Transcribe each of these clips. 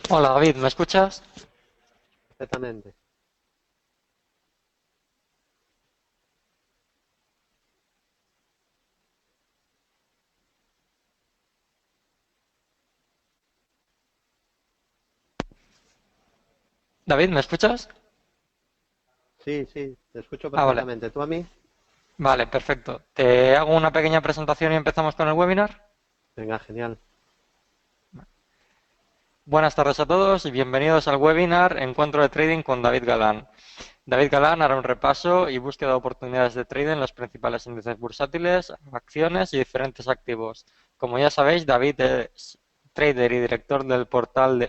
Hola David, ¿me escuchas? Perfectamente. David, ¿me escuchas? Sí, sí, te escucho Ah, vale. perfectamente. ¿Tú a mí? Vale, perfecto. Te hago una pequeña presentación y empezamos con el webinar. Venga, genial. Buenas tardes a todos y bienvenidos al webinar Encuentro de Trading con David Galán. David Galán hará un repaso y búsqueda de oportunidades de trading en los principales índices bursátiles, acciones y diferentes activos. Como ya sabéis, David es trader y director del portal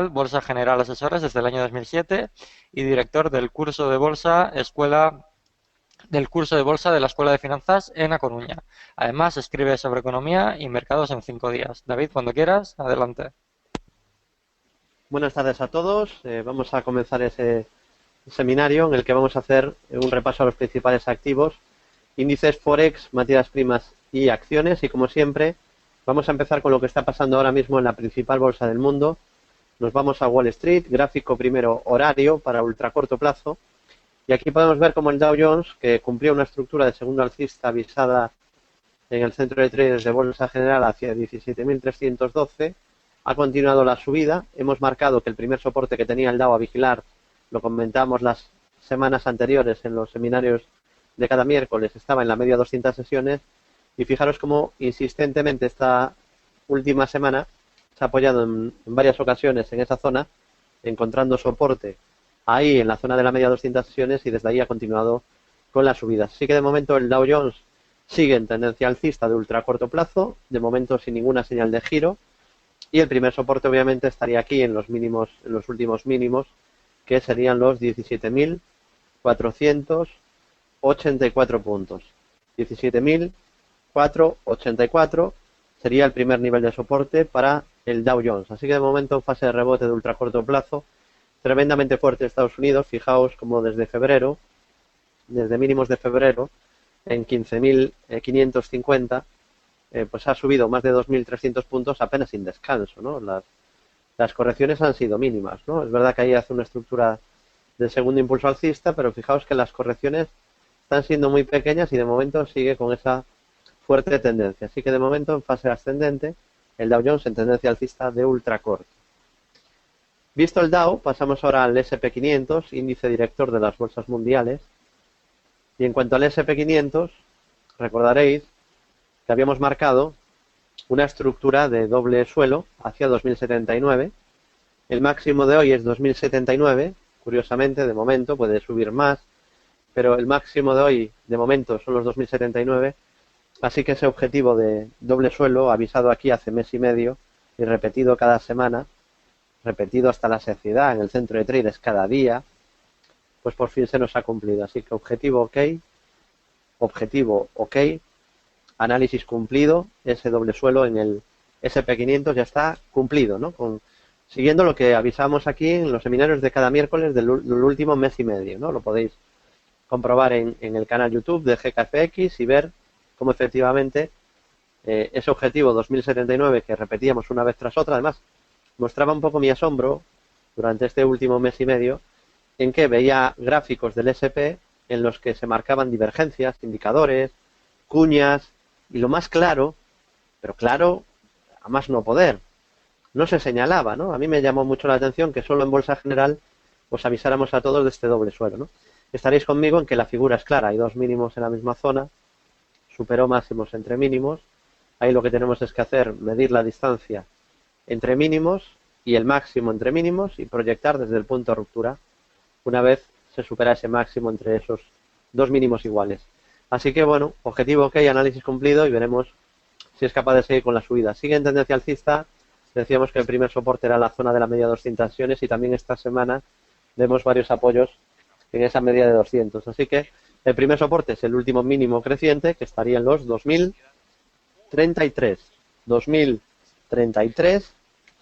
Bolsa General Asesores desde el año 2007 y director del curso de bolsa de la Escuela de Finanzas en A Coruña. Además, escribe sobre economía y mercados en 5 días. David, cuando quieras, adelante. Buenas tardes a todos. Vamos a comenzar ese seminario en el que vamos a hacer un repaso a los principales activos, índices Forex, materias primas y acciones. Y como siempre, vamos a empezar con lo que está pasando ahora mismo en la principal bolsa del mundo. Nos vamos a Wall Street, gráfico primero horario para ultracorto plazo. Y aquí podemos ver como el Dow Jones, que cumplía una estructura de segundo alcista avisada en el centro de traders de Bolsa General hacia 17.312. Ha continuado la subida. Hemos marcado que el primer soporte que tenía el Dow a vigilar, lo comentamos las semanas anteriores en los seminarios de cada miércoles, estaba en la media 200 sesiones. Y fijaros cómo insistentemente esta última semana se ha apoyado en varias ocasiones en esa zona, encontrando soporte ahí en la zona de la media 200 sesiones y desde ahí ha continuado con las subidas. Así que de momento el Dow Jones sigue en tendencia alcista de ultra corto plazo, de momento sin ninguna señal de giro, y el primer soporte obviamente estaría aquí en los mínimos, en los últimos mínimos, que serían los 17.484 puntos. 17.484 sería el primer nivel de soporte para el Dow Jones. Así que de momento en fase de rebote de ultra corto plazo, tremendamente fuerte Estados Unidos. Fijaos como desde febrero, desde mínimos de febrero, en 15.550, pues ha subido más de 2.300 puntos apenas sin descanso, ¿no? Las correcciones han sido mínimas, ¿no? Es verdad que ahí hace una estructura de segundo impulso alcista, pero fijaos que las correcciones están siendo muy pequeñas y de momento sigue con esa fuerte tendencia. Así que de momento en fase ascendente, el Dow Jones en tendencia alcista de ultra corto. Visto el Dow, pasamos ahora al SP500, índice director de las bolsas mundiales. Y en cuanto al SP500, recordaréis que habíamos marcado una estructura de doble suelo hacia 2079. El máximo de hoy es 2079. Curiosamente, de momento puede subir más, pero el máximo de hoy, de momento, son los 2079. Así que ese objetivo de doble suelo, avisado aquí hace mes y medio y repetido cada semana, repetido hasta la saciedad en el centro de traders cada día, pues por fin se nos ha cumplido. Así que objetivo ok, análisis cumplido, ese doble suelo en el SP500 ya está cumplido, ¿no? Siguiendo lo que avisamos aquí en los seminarios de cada miércoles del último mes y medio, ¿no? Lo podéis comprobar en el canal YouTube de GKFX y ver cómo efectivamente ese objetivo 2079 que repetíamos una vez tras otra, además mostraba un poco mi asombro durante este último mes y medio en que veía gráficos del SP en los que se marcaban divergencias, indicadores, cuñas, y lo más claro, pero claro, a más no poder, no se señalaba, ¿no? A mí me llamó mucho la atención que solo en Bolsa General os avisáramos a todos de este doble suelo, ¿no? Estaréis conmigo en que la figura es clara, hay dos mínimos en la misma zona, superó máximos entre mínimos, ahí lo que tenemos es que hacer, medir la distancia entre mínimos y el máximo entre mínimos y proyectar desde el punto de ruptura una vez se supera ese máximo entre esos dos mínimos iguales. Así que bueno, objetivo ok, análisis cumplido y veremos si es capaz de seguir con la subida. Sigue en tendencia alcista, decíamos que el primer soporte era la zona de la media 200 sesiones y también esta semana vemos varios apoyos en esa media de 200. Así que el primer soporte es el último mínimo creciente que estaría en los 2033. 2033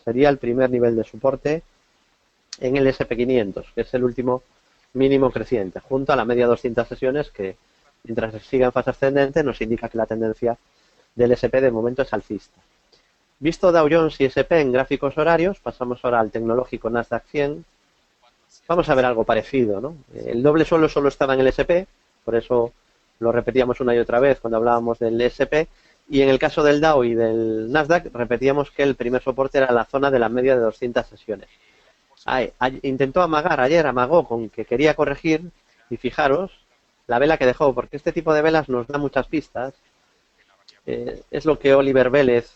sería el primer nivel de soporte en el SP500, que es el último mínimo creciente, junto a la media 200 sesiones que, mientras siga en fase ascendente, nos indica que la tendencia del SP de momento es alcista. Visto Dow Jones y S&P en gráficos horarios, pasamos ahora al tecnológico Nasdaq 100. Vamos a ver algo parecido, ¿no? El doble suelo solo estaba en el S&P, por eso lo repetíamos una y otra vez cuando hablábamos del S&P, y en el caso del Dow y del Nasdaq repetíamos que el primer soporte era la zona de la media de 200 sesiones. Intentó amagar, ayer amagó con que quería corregir, y fijaros la vela que dejó, porque este tipo de velas nos da muchas pistas. Es lo que Oliver Vélez,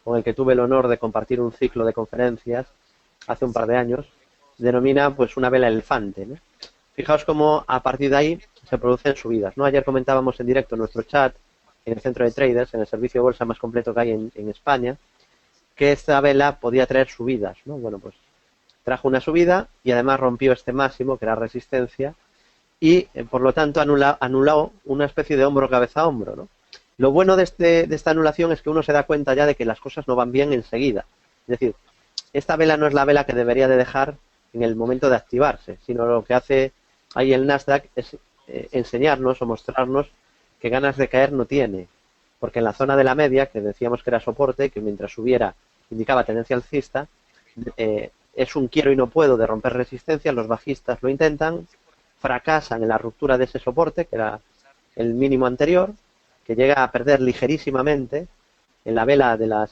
con el que tuve el honor de compartir un ciclo de conferencias hace un par de años, denomina pues una vela elefante, ¿no? Fijaos cómo a partir de ahí se producen subidas, ¿no? Ayer comentábamos en directo en nuestro chat, en el centro de traders, en el servicio de bolsa más completo que hay en España, que esta vela podía traer subidas, ¿no? Bueno, pues trajo una subida y además rompió este máximo, que era resistencia, y por lo tanto anuló una especie de hombro cabeza a hombro, ¿no? Lo bueno de esta anulación es que uno se da cuenta ya de que las cosas no van bien enseguida. Es decir, esta vela no es la vela que debería de dejar en el momento de activarse, sino lo que hace ahí el Nasdaq es enseñarnos o mostrarnos que ganas de caer no tiene, porque en la zona de la media, que decíamos que era soporte, que mientras subiera indicaba tendencia alcista, es un quiero y no puedo de romper resistencia, los bajistas lo intentan, fracasan en la ruptura de ese soporte, que era el mínimo anterior, que llega a perder ligerísimamente en la vela de la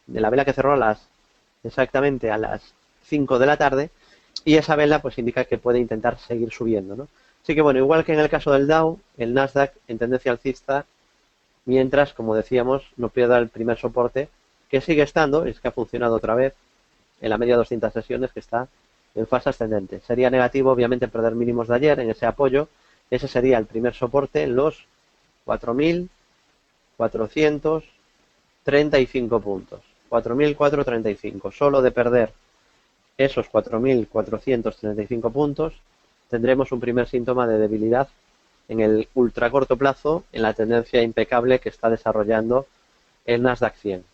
vela que cerró exactamente a las 5 de la tarde, y esa vela pues indica que puede intentar seguir subiendo, ¿no? Así que bueno, igual que en el caso del Dow, el Nasdaq en tendencia alcista, mientras, como decíamos, no pierda el primer soporte, que sigue estando, es que ha funcionado otra vez, en la media de 200 sesiones, que está en fase ascendente. Sería negativo, obviamente, perder mínimos de ayer en ese apoyo. Ese sería el primer soporte en los 4.435 puntos. 4.435. Solo de perder esos 4.435 puntos, tendremos un primer síntoma de debilidad en el ultra corto plazo, en la tendencia impecable que está desarrollando el Nasdaq 100.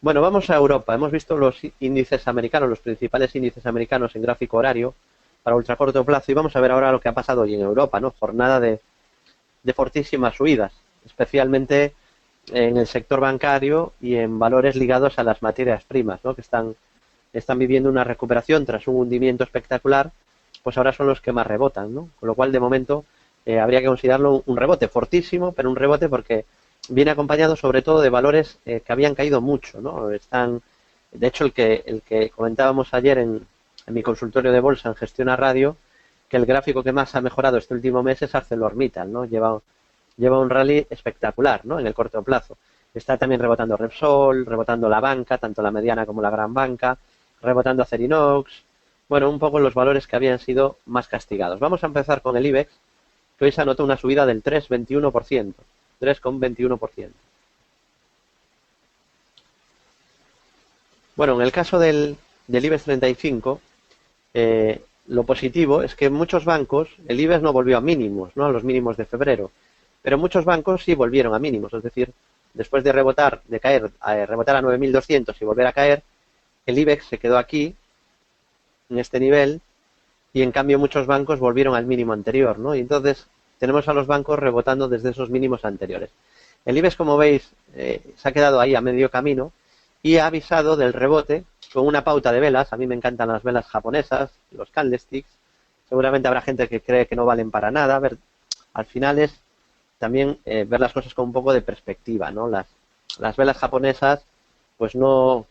Bueno, vamos a Europa. Hemos visto los índices americanos, los principales índices americanos en gráfico horario para ultra corto plazo, y vamos a ver ahora lo que ha pasado hoy en Europa, ¿no? Jornada de fortísimas subidas, especialmente en el sector bancario y en valores ligados a las materias primas, ¿no? Que están viviendo una recuperación tras un hundimiento espectacular, pues ahora son los que más rebotan, ¿no? Con lo cual, de momento, habría que considerarlo un rebote fortísimo, pero un rebote porque viene acompañado sobre todo de valores que habían caído mucho, ¿no? De hecho, el que comentábamos ayer en mi consultorio de bolsa en Gestión a Radio, que el gráfico que más ha mejorado este último mes es ArcelorMittal, ¿no? Lleva un rally espectacular, ¿no? En el corto plazo. Está también rebotando Repsol, rebotando la banca, tanto la mediana como la gran banca, rebotando Acerinox. Bueno, un poco los valores que habían sido más castigados. Vamos a empezar con el IBEX, que hoy se anotó una subida del 3,21%. 3,21%. Bueno, en el caso del IBEX 35, lo positivo es que muchos bancos, el IBEX no volvió a mínimos, ¿no? A los mínimos de febrero, pero muchos bancos sí volvieron a mínimos, es decir, después de rebotar, rebotar a 9.200 y volver a caer, el IBEX se quedó aquí, en este nivel, y en cambio muchos bancos volvieron al mínimo anterior, ¿no? Y entonces tenemos a los bancos rebotando desde esos mínimos anteriores. El IBEX, como veis, se ha quedado ahí a medio camino y ha avisado del rebote con una pauta de velas. A mí me encantan las velas japonesas, los candlesticks. Seguramente habrá gente que cree que no valen para nada. A ver, al final es también ver las cosas con un poco de perspectiva, ¿no? Las velas japonesas, pues no.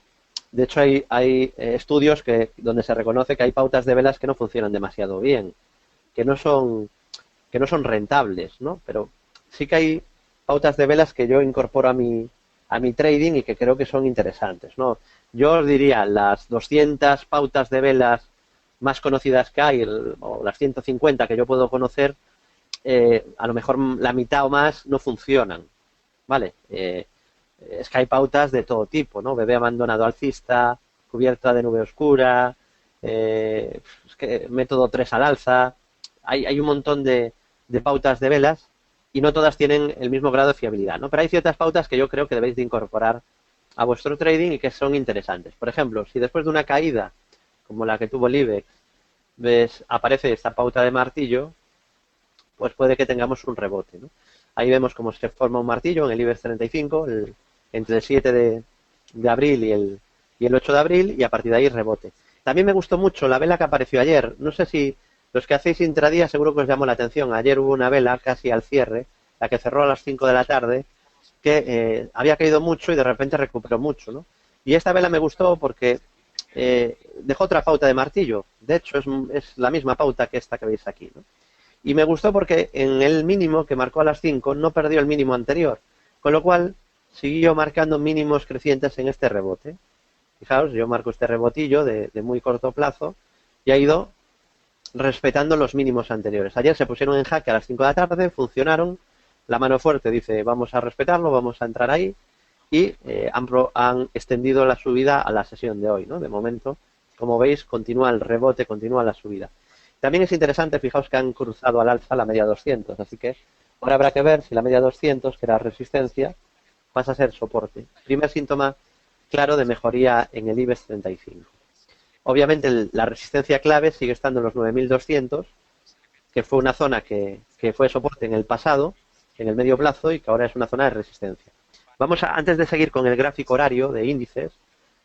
De hecho, hay estudios donde se reconoce que hay pautas de velas que no funcionan demasiado bien, que no son rentables, ¿no? Pero sí que hay pautas de velas que yo incorporo a mi trading y que creo que son interesantes, ¿no? Yo os diría, las 200 pautas de velas más conocidas que hay, o las 150 que yo puedo conocer, a lo mejor la mitad o más no funcionan, ¿vale? Es que hay pautas de todo tipo, ¿no? Bebé abandonado alcista, cubierta de nube oscura, es que método 3 al alza. Hay un montón de pautas de velas y no todas tienen el mismo grado de fiabilidad, ¿no? Pero hay ciertas pautas que yo creo que debéis de incorporar a vuestro trading y que son interesantes. Por ejemplo, si después de una caída como la que tuvo el IBEX, aparece esta pauta de martillo, pues puede que tengamos un rebote, ¿no? Ahí vemos cómo se forma un martillo en el IBEX 35, entre el 7 de abril y el 8 de abril, y a partir de ahí rebote. También me gustó mucho la vela que apareció ayer. No sé si los que hacéis intradía seguro que os llamó la atención. Ayer hubo una vela casi al cierre, la que cerró a las 5 de la tarde, que había caído mucho y de repente recuperó mucho, ¿no? Y esta vela me gustó porque dejó otra pauta de martillo. De hecho, es la misma pauta que esta que veis aquí, ¿no? Y me gustó porque en el mínimo que marcó a las 5 no perdió el mínimo anterior, con lo cual siguió marcando mínimos crecientes en este rebote. Fijaos, yo marco este rebotillo de muy corto plazo y ha ido respetando los mínimos anteriores. Ayer se pusieron en jaque a las 5 de la tarde, funcionaron, la mano fuerte dice vamos a respetarlo, vamos a entrar ahí, y han extendido la subida a la sesión de hoy, ¿no? De momento, como veis, continúa el rebote, continúa la subida. También es interesante, fijaos que han cruzado al alza la media 200, así que ahora habrá que ver si la media 200, que era resistencia, pasa a ser soporte. Primer síntoma claro de mejoría en el IBEX 35. Obviamente la resistencia clave sigue estando en los 9.200, que fue una zona que fue soporte en el pasado, en el medio plazo, y que ahora es una zona de resistencia. Antes de seguir con el gráfico horario de índices,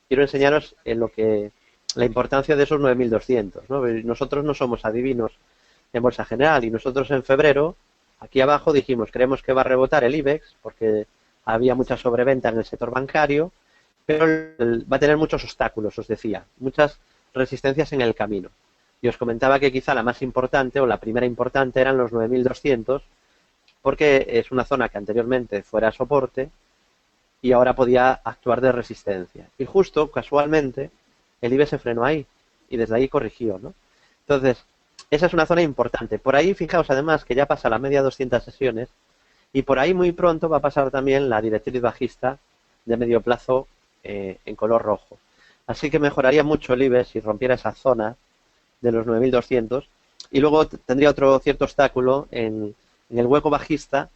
quiero enseñaros la importancia de esos 9.200, ¿no? Nosotros no somos adivinos en Bolsa General, y nosotros en febrero, aquí abajo dijimos, creemos que va a rebotar el IBEX, porque había mucha sobreventa en el sector bancario, pero va a tener muchos obstáculos, os decía, muchas resistencias en el camino. Y os comentaba que quizá la más importante, o la primera importante, eran los 9.200, porque es una zona que anteriormente fuera soporte y ahora podía actuar de resistencia. Y justo, casualmente, el IBEX se frenó ahí y desde ahí corrigió, ¿no? Entonces, esa es una zona importante. Por ahí, fijaos además que ya pasa la media 200 sesiones, y por ahí muy pronto va a pasar también la directriz bajista de medio plazo en color rojo. Así que mejoraría mucho el IBEX si rompiera esa zona de los 9.200, y luego tendría otro cierto obstáculo en el hueco bajista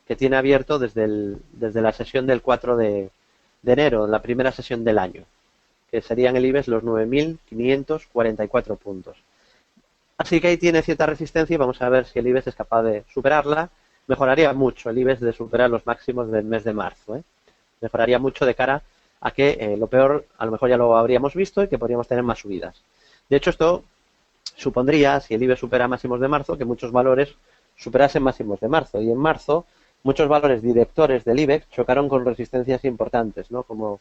que tiene abierto desde la sesión del 4 de enero, la primera sesión del año, que serían el IBEX los 9.544 puntos. Así que ahí tiene cierta resistencia y vamos a ver si el IBEX es capaz de superarla. Mejoraría mucho el IBEX de superar los máximos del mes de marzo, ¿eh? Mejoraría mucho de cara a que lo peor a lo mejor ya lo habríamos visto y que podríamos tener más subidas. De hecho, esto supondría, si el IBEX supera máximos de marzo, que muchos valores superasen máximos de marzo. Y en marzo, muchos valores directores del IBEX chocaron con resistencias importantes, ¿no? Como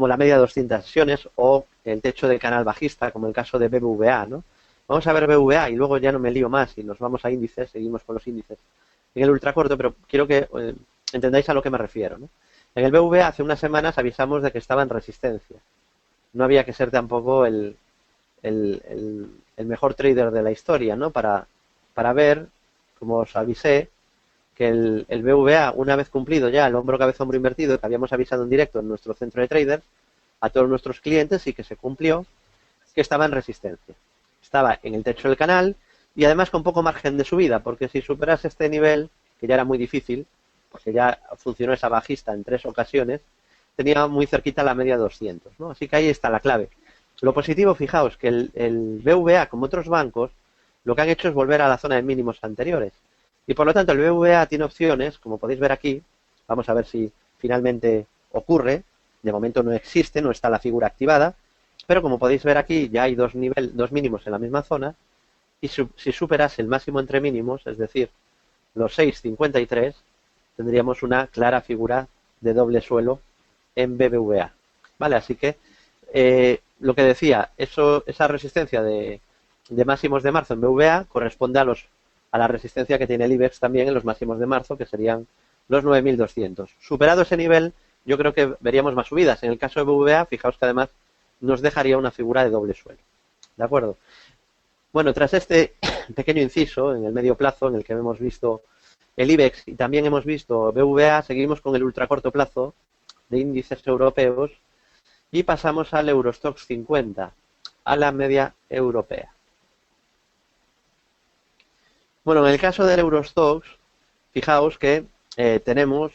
la media de 200 sesiones o el techo del canal bajista, como el caso de BBVA, ¿no? Vamos a ver BBVA y luego ya no me lío más y nos vamos a índices, seguimos con los índices en el ultracorto, pero quiero que entendáis a lo que me refiero, ¿no? En el BBVA hace unas semanas avisamos de que estaba en resistencia. No había que ser tampoco el mejor trader de la historia, ¿no? Para ver, como os avisé, que el BVA, una vez cumplido ya el hombro cabeza hombro invertido, que habíamos avisado en directo en nuestro centro de traders a todos nuestros clientes y que se cumplió, que estaba en resistencia. Estaba en el techo del canal y además con poco margen de subida, porque si superas este nivel, que ya era muy difícil, porque ya funcionó esa bajista en 3 ocasiones, tenía muy cerquita la media 200, ¿no? Así que ahí está la clave. Lo positivo, fijaos, que el BVA, como otros bancos, lo que han hecho es volver a la zona de mínimos anteriores. Y por lo tanto el BVA tiene opciones, como podéis ver aquí, vamos a ver si finalmente ocurre, de momento no existe, no está la figura activada, pero como podéis ver aquí ya hay dos mínimos en la misma zona, y si superas el máximo entre mínimos, es decir, los 6,53, tendríamos una clara figura de doble suelo en BBVA. ¿Vale? Así que lo que decía, esa resistencia de máximos de marzo en BVA corresponde a la resistencia que tiene el IBEX también en los máximos de marzo, que serían los 9.200. Superado ese nivel, yo creo que veríamos más subidas. En el caso de BVA, fijaos que además nos dejaría una figura de doble suelo. ¿De acuerdo? Bueno, tras este pequeño inciso en el medio plazo en el que hemos visto el IBEX y también hemos visto BVA, seguimos con el ultracorto plazo de índices europeos y pasamos al Eurostoxx 50, a la media europea. Bueno, en el caso del Eurostoxx, fijaos que tenemos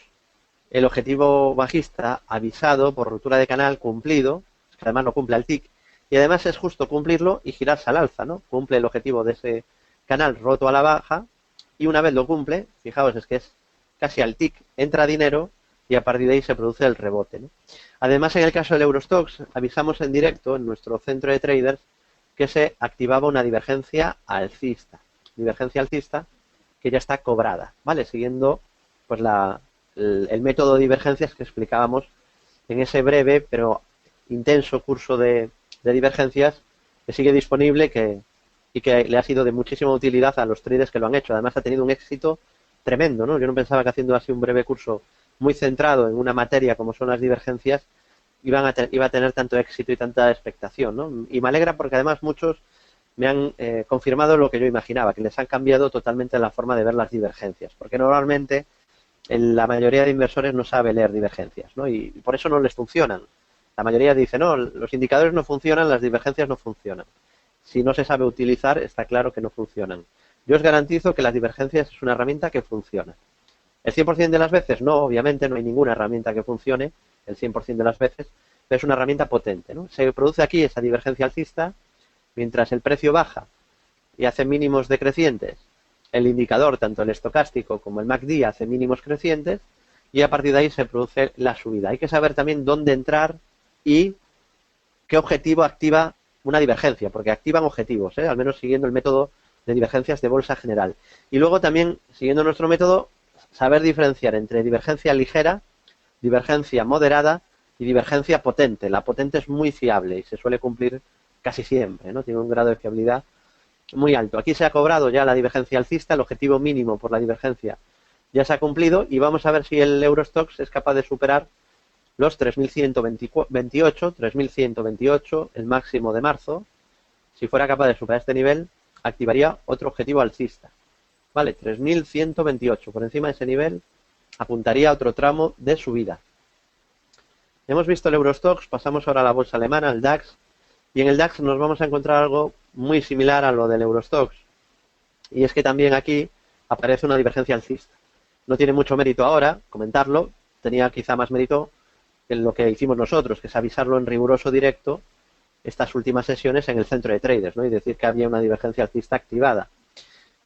el objetivo bajista avisado por ruptura de canal cumplido, que además lo cumple al TIC, y además es justo cumplirlo y girarse al alza, ¿no? Cumple el objetivo de ese canal roto a la baja, y una vez lo cumple, fijaos, es que es casi al TIC, entra dinero y a partir de ahí se produce el rebote, ¿no? Además, en el caso del Eurostoxx, avisamos en directo en nuestro centro de traders que se activaba una divergencia alcista que ya está cobrada, ¿vale? Siguiendo pues el método de divergencias que explicábamos en ese breve pero intenso curso de divergencias que sigue disponible y que le ha sido de muchísima utilidad a los traders que lo han hecho. Además, ha tenido un éxito tremendo, ¿no? Yo no pensaba que haciendo así un breve curso muy centrado en una materia como son las divergencias iba a tener tanto éxito y tanta expectación, ¿no? Y me alegra porque además muchos me han confirmado lo que yo imaginaba, que les han cambiado totalmente la forma de ver las divergencias, porque normalmente la mayoría de inversores no sabe leer divergencias, ¿no? Y por eso no les funcionan. La mayoría dice, no, los indicadores no funcionan, las divergencias no funcionan. Si no se sabe utilizar, está claro que no funcionan. Yo os garantizo que las divergencias es una herramienta que funciona. ¿El 100% de las veces? No, obviamente no hay ninguna herramienta que funcione el 100% de las veces, pero es una herramienta potente, ¿no? Se produce aquí esa divergencia alcista, mientras el precio baja y hace mínimos decrecientes, el indicador, tanto el estocástico como el MACD, hace mínimos crecientes y a partir de ahí se produce la subida. Hay que saber también dónde entrar y qué objetivo activa una divergencia, porque activan objetivos, al menos siguiendo el método de divergencias de bolsa general. Y luego también, siguiendo nuestro método, saber diferenciar entre divergencia ligera, divergencia moderada y divergencia potente. La potente es muy fiable y se suele cumplir casi siempre, ¿no? Tiene un grado de fiabilidad muy alto. Aquí se ha cobrado ya la divergencia alcista, el objetivo mínimo por la divergencia ya se ha cumplido y vamos a ver si el Eurostoxx es capaz de superar los 3.128, el máximo de marzo. Si fuera capaz de superar este nivel, activaría otro objetivo alcista. Vale, 3.128. Por encima de ese nivel apuntaría a otro tramo de subida. Hemos visto el Eurostoxx, pasamos ahora a la bolsa alemana, el DAX, y en el DAX nos vamos a encontrar algo muy similar a lo del Eurostoxx. Y es que también aquí aparece una divergencia alcista. No tiene mucho mérito ahora comentarlo, tenía quizá más mérito en lo que hicimos nosotros, que es avisarlo en riguroso directo estas últimas sesiones en el centro de traders, ¿no? Y decir que había una divergencia alcista activada.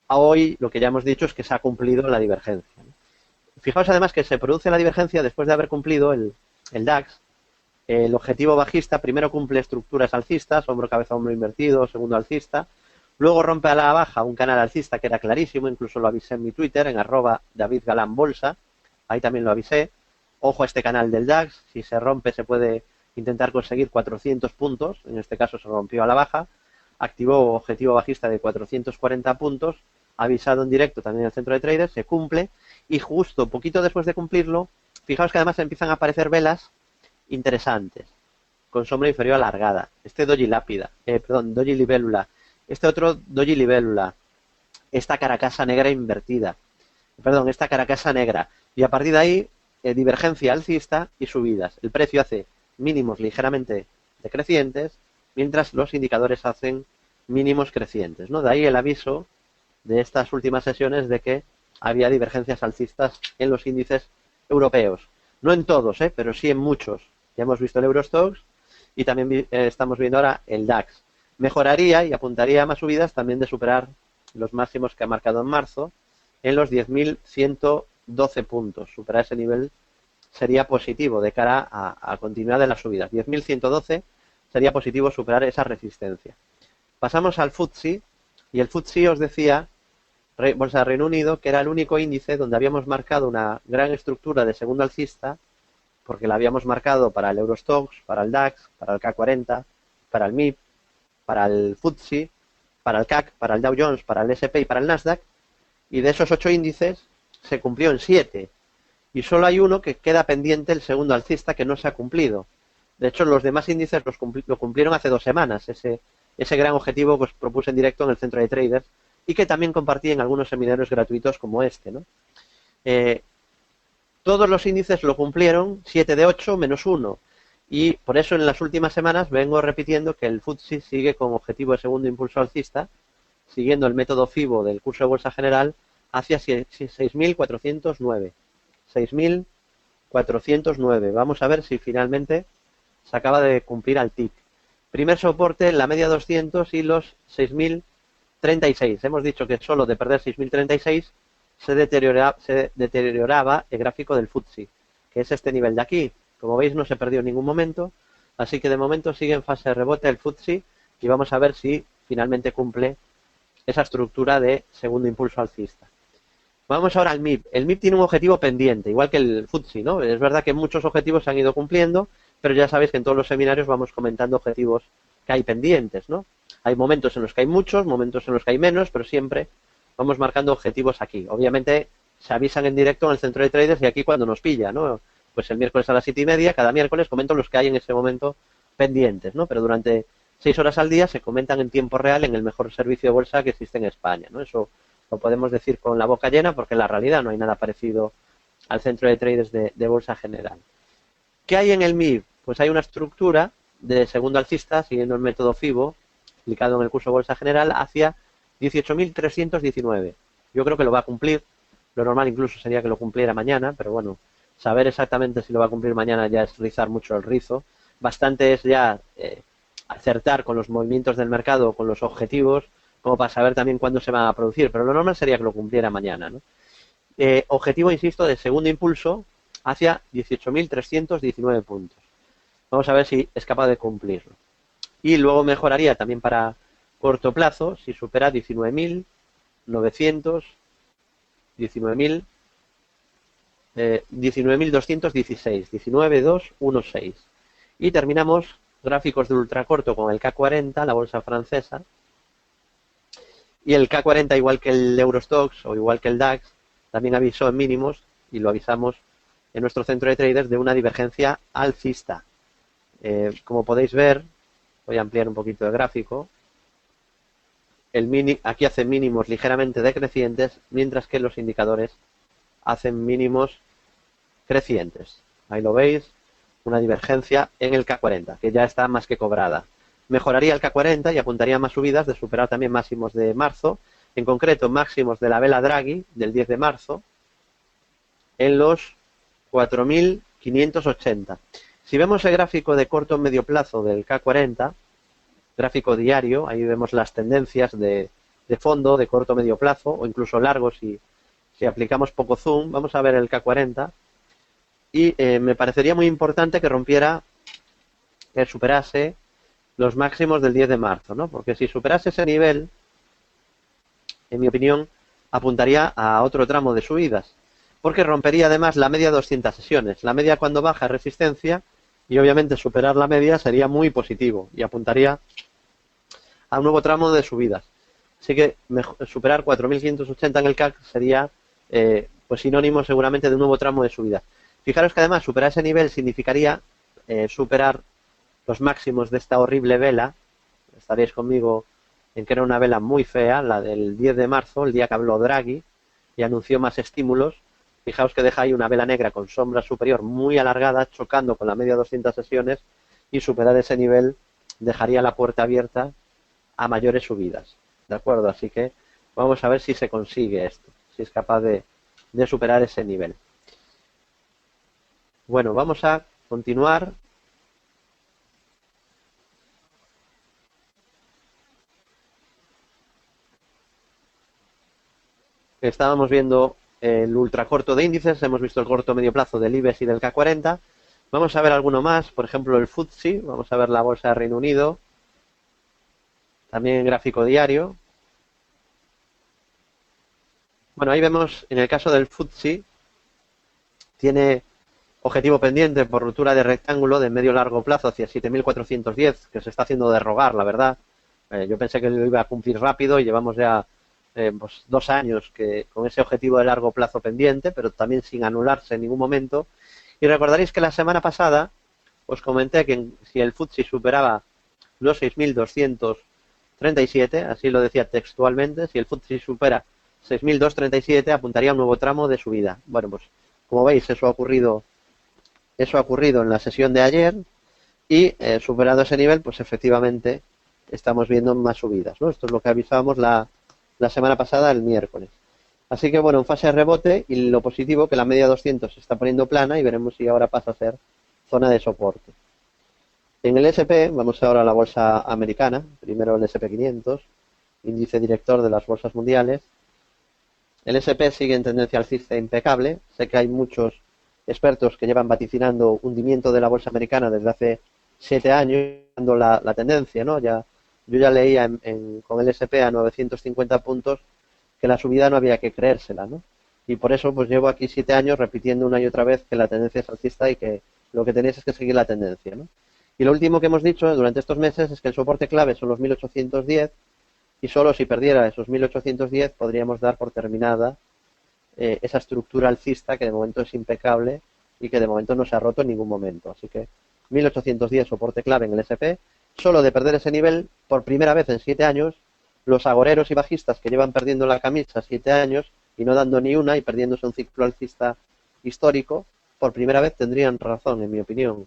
Hoy lo que ya hemos dicho es que se ha cumplido la divergencia, ¿no? Fijaos además que se produce la divergencia después de haber cumplido el DAX. El objetivo bajista primero cumple estructuras alcistas, hombro, cabeza, hombro invertido, segundo alcista. Luego rompe a la baja un canal alcista que era clarísimo, incluso lo avisé en mi Twitter, en @DavidGalanBolsa. Ahí también lo avisé. Ojo a este canal del DAX, si se rompe se puede intentar conseguir 400 puntos, en este caso se rompió a la baja, activó objetivo bajista de 440 puntos, avisado en directo también en el centro de traders, se cumple y justo poquito después de cumplirlo, fijaos que además empiezan a aparecer velas interesantes, con sombra inferior alargada. Este doji lápida, doji libélula, este otro doji libélula, esta caracasa negra invertida, esta caracasa negra, y a partir de ahí divergencia alcista y subidas. El precio hace mínimos ligeramente decrecientes, mientras los indicadores hacen mínimos crecientes, ¿no? De ahí el aviso de estas últimas sesiones de que había divergencias alcistas en los índices europeos. No en todos, pero sí en muchos. Ya hemos visto el Eurostoxx y también estamos viendo ahora el DAX. Mejoraría y apuntaría a más subidas también de superar los máximos que ha marcado en marzo en los 10.112 puntos. Superar ese nivel sería positivo de cara a continuidad de las subidas. 10.112 sería positivo superar esa resistencia. Pasamos al FTSE y el FTSE os decía, Bolsa de Reino Unido, que era el único índice donde habíamos marcado una gran estructura de segundo alcista, porque la habíamos marcado para el Eurostoxx, para el DAX, para el K40, para el MIB, para el FTSE, para el CAC, para el Dow Jones, para el S&P y para el Nasdaq, y de esos 8 índices se cumplió en 7, y solo hay uno que queda pendiente, el segundo alcista, que no se ha cumplido. De hecho, los demás índices lo cumplieron hace 2 semanas, ese gran objetivo que os propuse en directo en el centro de traders, y que también compartí en algunos seminarios gratuitos como este, ¿no? Todos los índices lo cumplieron, 7 de 8 menos 1. Y por eso en las últimas semanas vengo repitiendo que el FTSE sigue con objetivo de segundo impulso alcista, siguiendo el método FIBO del curso de bolsa general, hacia 6.409. 6.409. Vamos a ver si finalmente se acaba de cumplir al TIC. Primer soporte, la media 200 y los 6.036. Hemos dicho que solo de perder 6.036 se deterioraba el gráfico del FTSE, que es este nivel de aquí, Como veis, no se perdió en ningún momento, así que de momento sigue en fase de rebote el FTSE y vamos a ver si finalmente cumple esa estructura de segundo impulso alcista. Vamos ahora al MIB. El MIB tiene un objetivo pendiente, igual que el FTSE, ¿no? Es verdad que muchos objetivos se han ido cumpliendo, pero ya sabéis que en todos los seminarios vamos comentando objetivos que hay pendientes, ¿no? Hay momentos en los que hay muchos, momentos en los que hay menos, pero siempre vamos marcando objetivos aquí. Obviamente se avisan en directo en el centro de traders y aquí cuando nos pilla, ¿no? Pues el miércoles a las 7:30, cada miércoles comento los que hay en ese momento pendientes, ¿no? Pero durante 6 horas al día se comentan en tiempo real en el mejor servicio de bolsa que existe en España, ¿no? Eso lo podemos decir con la boca llena porque en la realidad no hay nada parecido al centro de traders de bolsa general. ¿Qué hay en el MIB? Pues hay una estructura de segundo alcista, siguiendo el método FIBO, explicado en el curso Bolsa General, hacia 18.319. Yo creo que lo va a cumplir. Lo normal incluso sería que lo cumpliera mañana, pero bueno, saber exactamente si lo va a cumplir mañana ya es rizar mucho el rizo. Bastante es ya acertar con los movimientos del mercado, con los objetivos, como para saber también cuándo se van a producir, pero lo normal sería que lo cumpliera mañana, ¿no? Objetivo, insisto, de segundo impulso hacia 18.319 puntos. Vamos a ver si es capaz de cumplirlo. Y luego mejoraría también para corto plazo si supera 19.900, 19.216, 19.216. Y terminamos gráficos de ultracorto con el K40, la bolsa francesa. Y el K40, igual que el Eurostoxx o igual que el DAX, también avisó en mínimos, y lo avisamos en nuestro centro de traders, de una divergencia alcista. Como podéis ver, voy a ampliar un poquito el gráfico. Aquí hacen mínimos ligeramente decrecientes, mientras que los indicadores hacen mínimos crecientes. Ahí lo veis, una divergencia en el K40, que ya está más que cobrada. Mejoraría el K40 y apuntaría más subidas de superar también máximos de marzo, en concreto máximos de la vela Draghi del 10 de marzo, en los 4.580. Si vemos el gráfico de corto o medio plazo del K40, gráfico diario, ahí vemos las tendencias de fondo, de corto o medio plazo, o incluso largo si aplicamos poco zoom. Vamos a ver el K40 y me parecería muy importante que rompiera, que superase los máximos del 10 de marzo, ¿no? Porque si superase ese nivel, en mi opinión, apuntaría a otro tramo de subidas, porque rompería además la media de 200 sesiones. La media cuando baja es resistencia y obviamente superar la media sería muy positivo y apuntaría a un nuevo tramo de subidas. Así que superar 4.580 en el CAC sería pues sinónimo seguramente de un nuevo tramo de subida. Fijaros que además superar ese nivel significaría superar los máximos de esta horrible vela. Estaréis conmigo en que era una vela muy fea, la del 10 de marzo, el día que habló Draghi y anunció más estímulos. Fijaos que deja ahí una vela negra con sombra superior muy alargada, chocando con la media de 200 sesiones, y superar ese nivel dejaría la puerta abierta a mayores subidas. ¿De acuerdo? Así que vamos a ver si se consigue esto, si es capaz de superar ese nivel. Bueno, vamos a continuar. Estábamos viendo el ultracorto de índices, hemos visto el corto medio plazo del IBEX y del K40. Vamos a ver alguno más, por ejemplo el FTSE, vamos a ver la bolsa de Reino Unido, también en gráfico diario. Bueno, ahí vemos, en el caso del FTSE, tiene objetivo pendiente por ruptura de rectángulo de medio largo plazo hacia 7.410, que se está haciendo de rogar, la verdad. Yo pensé que lo iba a cumplir rápido y llevamos ya pues 2 años con ese objetivo de largo plazo pendiente, pero también sin anularse en ningún momento. Y recordaréis que la semana pasada os comenté que si el FTSE superaba los 6.237, así lo decía textualmente, si el FTSE supera 6.237 apuntaría a un nuevo tramo de subida. Bueno, pues como veis eso ha ocurrido en la sesión de ayer y superado ese nivel, pues efectivamente estamos viendo más subidas, ¿no? Esto es lo que avisábamos la semana pasada, el miércoles. Así que bueno, en fase de rebote, y lo positivo que la media 200 se está poniendo plana y veremos si ahora pasa a ser zona de soporte. En el S&P, vamos ahora a la bolsa americana, primero el S&P 500, índice director de las bolsas mundiales. El S&P sigue en tendencia alcista impecable. Sé que hay muchos expertos que llevan vaticinando hundimiento de la bolsa americana desde hace 7 años, dando la tendencia, ¿no? Yo ya leía con el SP a 950 puntos que la subida no había que creérsela, ¿no? Y por eso pues llevo aquí 7 años repitiendo una y otra vez que la tendencia es alcista y que lo que tenéis es que seguir la tendencia, ¿no? Y lo último que hemos dicho durante estos meses es que el soporte clave son los 1810 y solo si perdiera esos 1810 podríamos dar por terminada esa estructura alcista que de momento es impecable y que de momento no se ha roto en ningún momento. Así que 1810 soporte clave en el SP. Solo de perder ese nivel por primera vez en 7 años, los agoreros y bajistas que llevan perdiendo la camisa 7 años y no dando ni una y perdiéndose un ciclo alcista histórico, por primera vez tendrían razón, en mi opinión.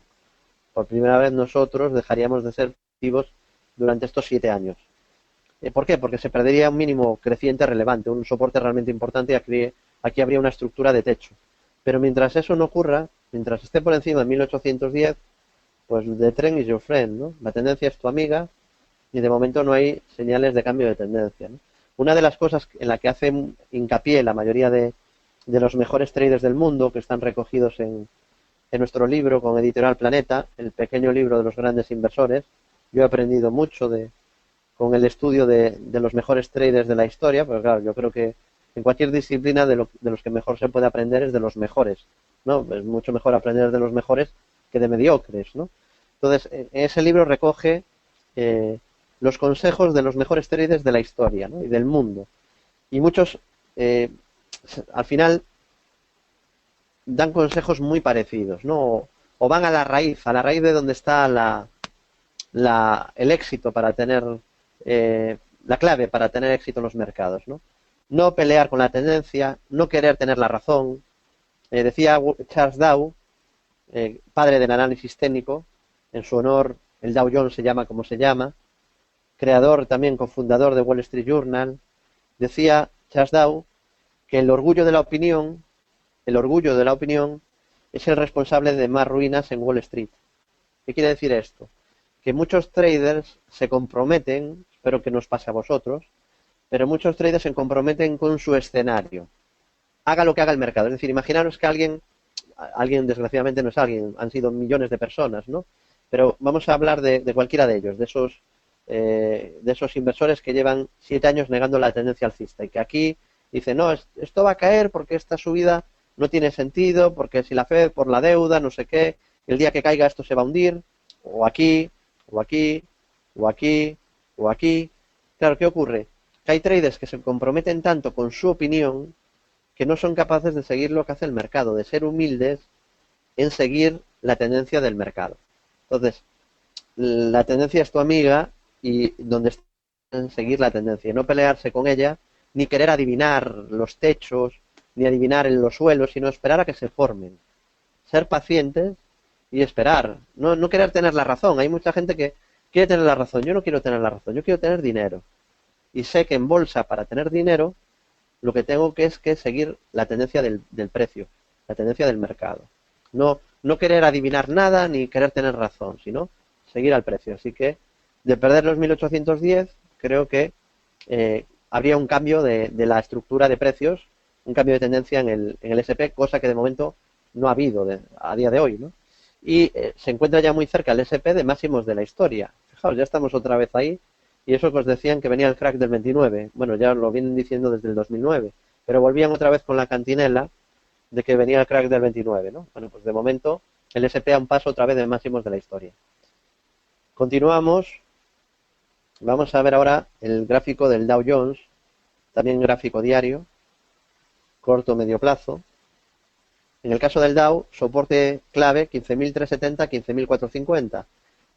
Por primera vez nosotros dejaríamos de ser activos durante estos 7 años. ¿Por qué? Porque se perdería un mínimo creciente relevante, un soporte realmente importante y aquí habría una estructura de techo. Pero mientras eso no ocurra, mientras esté por encima de 1810, pues the trend is your friend, ¿no? La tendencia es tu amiga y de momento no hay señales de cambio de tendencia, ¿no? Una de las cosas en la que hace hincapié la mayoría de los mejores traders del mundo, que están recogidos en nuestro libro con Editorial Planeta, el pequeño libro de los grandes inversores, yo he aprendido mucho con el estudio de los mejores traders de la historia, porque claro, yo creo que en cualquier disciplina de los que mejor se puede aprender es de los mejores, ¿no? Es mucho mejor aprender de los mejores que de mediocres, ¿no? Entonces, ese libro recoge los consejos de los mejores traders de la historia, ¿no? Y del mundo. Y muchos, al final, dan consejos muy parecidos, ¿no? O van a la raíz de donde está el éxito para tener, la clave para tener éxito en los mercados, ¿no? No pelear con la tendencia, no querer tener la razón. Decía Charles Dow, padre del análisis técnico, en su honor el Dow Jones se llama como se llama, creador también cofundador de Wall Street Journal, decía Charles Dow que el orgullo de la opinión es el responsable de más ruinas en Wall Street. ¿Qué quiere decir esto? Que muchos traders se comprometen, espero que nos pase a vosotros, pero muchos traders se comprometen con su escenario. Haga lo que haga el mercado. Es decir, imaginaros que alguien desgraciadamente no es alguien, han sido millones de personas, ¿no? Pero vamos a hablar de cualquiera de ellos, de esos inversores que llevan 7 años negando la tendencia alcista y que aquí dicen, no, esto va a caer porque esta subida no tiene sentido, porque si la Fed por la deuda, no sé qué, el día que caiga esto se va a hundir, o aquí, o aquí, o aquí, o aquí. Claro, ¿qué ocurre? Que hay traders que se comprometen tanto con su opinión que no son capaces de seguir lo que hace el mercado, de ser humildes en seguir la tendencia del mercado. Entonces, la tendencia es tu amiga y donde está en seguir la tendencia, y no pelearse con ella, ni querer adivinar los techos, ni adivinar en los suelos, sino esperar a que se formen. Ser pacientes y esperar. No querer tener la razón. Hay mucha gente que quiere tener la razón. Yo no quiero tener la razón, yo quiero tener dinero. Y sé que en bolsa, para tener dinero, lo que tengo es que seguir la tendencia del precio, la tendencia del mercado. No querer adivinar nada ni querer tener razón, sino seguir al precio. Así que de perder los 1810, creo que habría un cambio de la estructura de precios, un cambio de tendencia en el SP, cosa que de momento no ha habido a día de hoy, ¿no? Y se encuentra ya muy cerca el SP de máximos de la historia. Fijaos, ya estamos otra vez ahí. Y eso que os decían que venía el crack del 29. Bueno, ya lo vienen diciendo desde el 2009. Pero volvían otra vez con la cantinela de que venía el crack del 29, ¿no? Bueno, pues de momento el SP a un paso otra vez de máximos de la historia. Continuamos. Vamos a ver ahora el gráfico del Dow Jones. También gráfico diario. Corto medio plazo. En el caso del Dow, soporte clave 15.370, 15.450.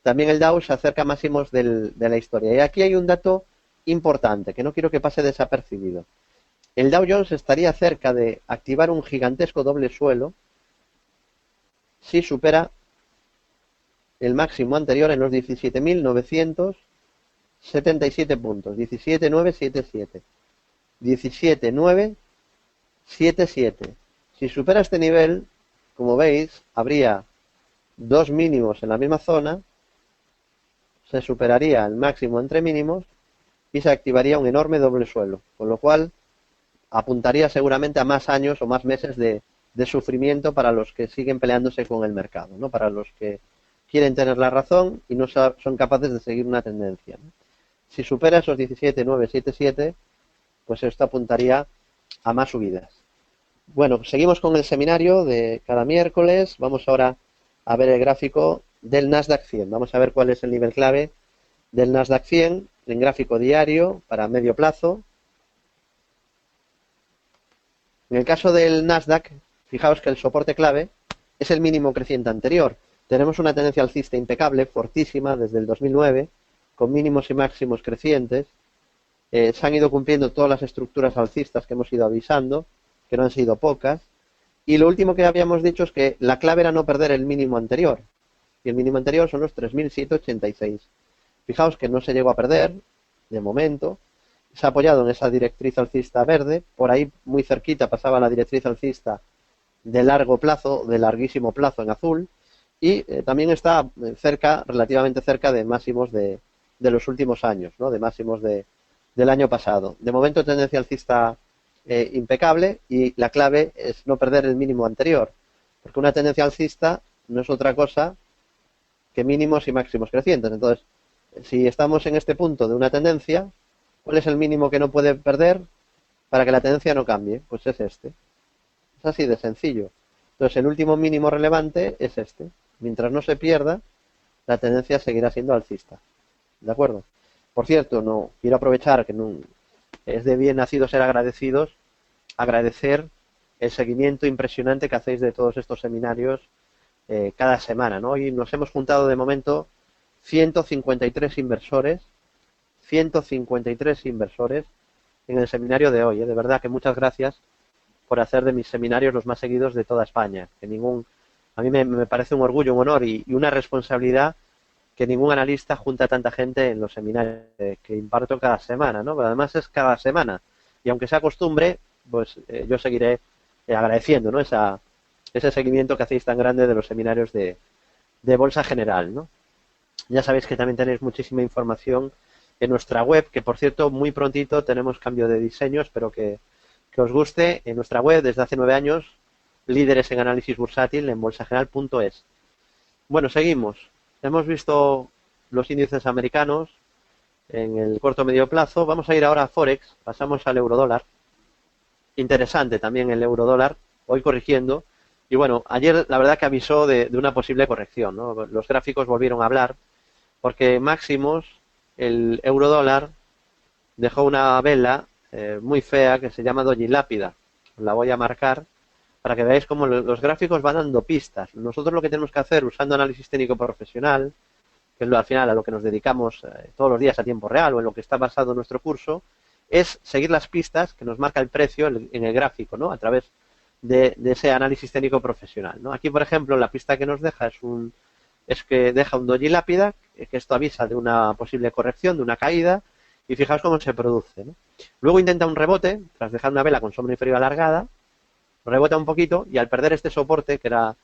También el Dow se acerca a máximos de la historia. Y aquí hay un dato importante que no quiero que pase desapercibido. El Dow Jones estaría cerca de activar un gigantesco doble suelo si supera el máximo anterior en los 17.977 puntos. 17.977. 17.977. Si supera este nivel, como veis, habría dos mínimos en la misma zona, se superaría el máximo entre mínimos y se activaría un enorme doble suelo, con lo cual apuntaría seguramente a más años o más meses de de sufrimiento para los que siguen peleándose con el mercado, ¿no? Para los que quieren tener la razón y no son capaces de seguir una tendencia, ¿no? Si supera esos 17,977, pues esto apuntaría a más subidas. Bueno, seguimos con el seminario de cada miércoles. Vamos ahora a ver el gráfico del Nasdaq 100. Vamos a ver cuál es el nivel clave del Nasdaq 100 en gráfico diario para medio plazo. En el caso del Nasdaq, fijaos que el soporte clave es el mínimo creciente anterior. Tenemos una tendencia alcista impecable, fortísima, desde el 2009, con mínimos y máximos crecientes. Se han ido cumpliendo todas las estructuras alcistas que hemos ido avisando, que no han sido pocas. Y lo último que habíamos dicho es que la clave era no perder el mínimo anterior. Y el mínimo anterior son los 3.786. Fijaos que no se llegó a perder, de momento. Se ha apoyado en esa directriz alcista verde. Por ahí, muy cerquita, pasaba la directriz alcista de largo plazo, de larguísimo plazo en azul. Y también está cerca, relativamente cerca de máximos de los últimos años, ¿no? De máximos del año pasado. De momento, tendencia alcista impecable, y la clave es no perder el mínimo anterior, porque una tendencia alcista no es otra cosa que mínimos y máximos crecientes. Entonces, si estamos en este punto de una tendencia, ¿cuál es el mínimo que no puede perder para que la tendencia no cambie? Pues es este. Es así de sencillo. Entonces, el último mínimo relevante es este. Mientras no se pierda, la tendencia seguirá siendo alcista. ¿De acuerdo? Por cierto, no quiero aprovechar que no, es de bien nacido ser agradecidos, agradecer el seguimiento impresionante que hacéis de todos estos seminarios cada semana, ¿no? Y nos hemos juntado de momento 153 inversores, 153 inversores en el seminario de hoy. De verdad que muchas gracias por hacer de mis seminarios los más seguidos de toda España. A mí me parece un orgullo, un honor y una responsabilidad que ningún analista junta tanta gente en los seminarios que imparto cada semana, ¿no? Pero además es cada semana. Y aunque sea costumbre, pues yo seguiré agradeciendo, ¿no? Ese seguimiento que hacéis tan grande de los seminarios de Bolsa General, ¿no? Ya sabéis que también tenéis muchísima información en nuestra web, que por cierto, muy prontito tenemos cambio de diseño, espero que os guste. En nuestra web, desde hace 9 años, líderes en análisis bursátil en bolsageneral.es. Bueno, seguimos. Hemos visto los índices americanos en el corto medio plazo. Vamos a ir ahora a Forex, pasamos al eurodólar. Interesante también el eurodólar, hoy corrigiendo. Y bueno, ayer la verdad que avisó de una posible corrección, ¿no? Los gráficos volvieron a hablar, porque máximos, el eurodólar dejó una vela muy fea que se llama Doji Lápida. La voy a marcar para que veáis cómo los gráficos van dando pistas. Nosotros lo que tenemos que hacer usando análisis técnico profesional, que es al final a lo que nos dedicamos todos los días a tiempo real o en lo que está basado nuestro curso, es seguir las pistas que nos marca el precio en el gráfico, ¿no? A través de ese análisis técnico profesional, ¿no? Aquí, por ejemplo, la pista que nos deja es que deja un doji lápida, que esto avisa de una posible corrección, de una caída, y fijaos cómo se produce, ¿no? Luego intenta un rebote, tras dejar una vela con sombra inferior alargada, rebota un poquito, y al perder este soporte, que era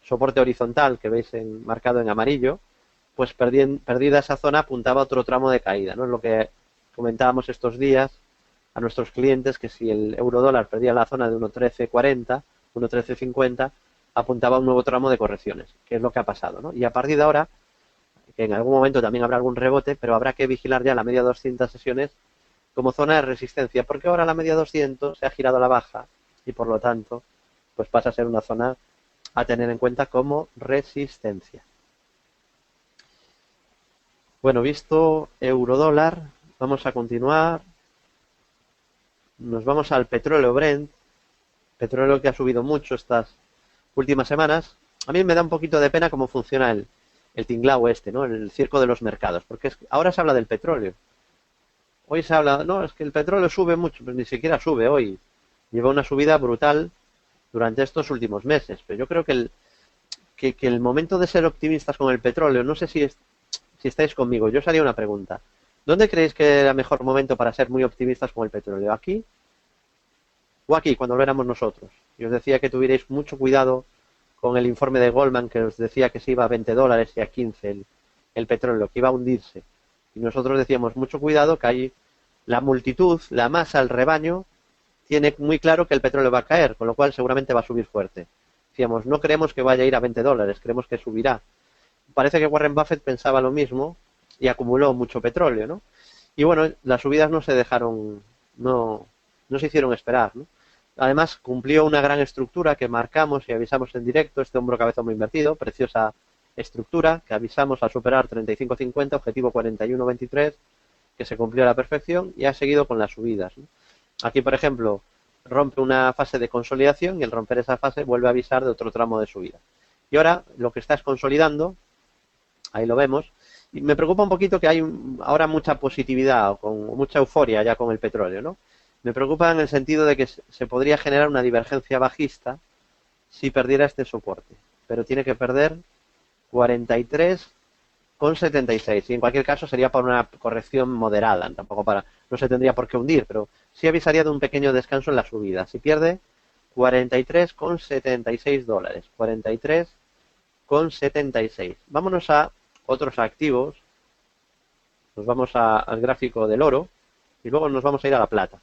soporte horizontal, que veis marcado en amarillo, pues perdida esa zona apuntaba a otro tramo de caída, ¿no? Es lo que comentábamos estos días a nuestros clientes, que si el eurodólar perdía la zona de 1.1340, 1.1350, apuntaba a un nuevo tramo de correcciones, que es lo que ha pasado, ¿no? Y a partir de ahora, que en algún momento también habrá algún rebote, pero habrá que vigilar ya la media 200 sesiones como zona de resistencia, porque ahora la media 200 se ha girado a la baja y por lo tanto pues pasa a ser una zona a tener en cuenta como resistencia. Bueno, visto eurodólar, vamos a continuar. Nos vamos al petróleo Brent, petróleo que ha subido mucho estas últimas semanas. A mí me da un poquito de pena cómo funciona el tinglao este, ¿no? El circo de los mercados, porque ahora se habla del petróleo. Hoy se habla, no, es que el petróleo sube mucho, pues ni siquiera sube hoy. Lleva una subida brutal durante estos últimos meses. Pero yo creo que el momento de ser optimistas con el petróleo, no sé si estáis conmigo, yo os haría una pregunta. ¿Dónde creéis que era el mejor momento para ser muy optimistas con el petróleo? ¿Aquí o aquí, cuando lo éramos nosotros? Y os decía que tuvierais mucho cuidado con el informe de Goldman, que os decía que se iba a $20 y a 15 el petróleo, que iba a hundirse. Y nosotros decíamos, mucho cuidado, que hay la multitud, la masa, el rebaño, tiene muy claro que el petróleo va a caer, con lo cual seguramente va a subir fuerte. Decíamos, no creemos que vaya a ir a $20, creemos que subirá. Parece que Warren Buffett pensaba lo mismo y acumuló mucho petróleo, ¿no? Y bueno, las subidas no se dejaron, no se hicieron esperar, ¿no? Además, cumplió una gran estructura que marcamos y avisamos en directo, este hombro cabeza muy invertido, preciosa estructura que avisamos al superar 35.50, objetivo 41.23, que se cumplió a la perfección y ha seguido con las subidas, ¿no? Aquí, por ejemplo, rompe una fase de consolidación y al romper esa fase vuelve a avisar de otro tramo de subida. Y ahora lo que está es consolidando, ahí lo vemos, y me preocupa un poquito que hay ahora mucha positividad o con mucha euforia ya con el petróleo, ¿no? Me preocupa en el sentido de que se podría generar una divergencia bajista si perdiera este soporte, pero tiene que perder 43,76 y en cualquier caso sería para una corrección moderada, tampoco para, no se tendría por qué hundir, pero sí avisaría de un pequeño descanso en la subida. Si pierde 43,76 dólares, 43,76. Vámonos a otros activos, nos vamos al gráfico del oro y luego nos vamos a ir a la plata.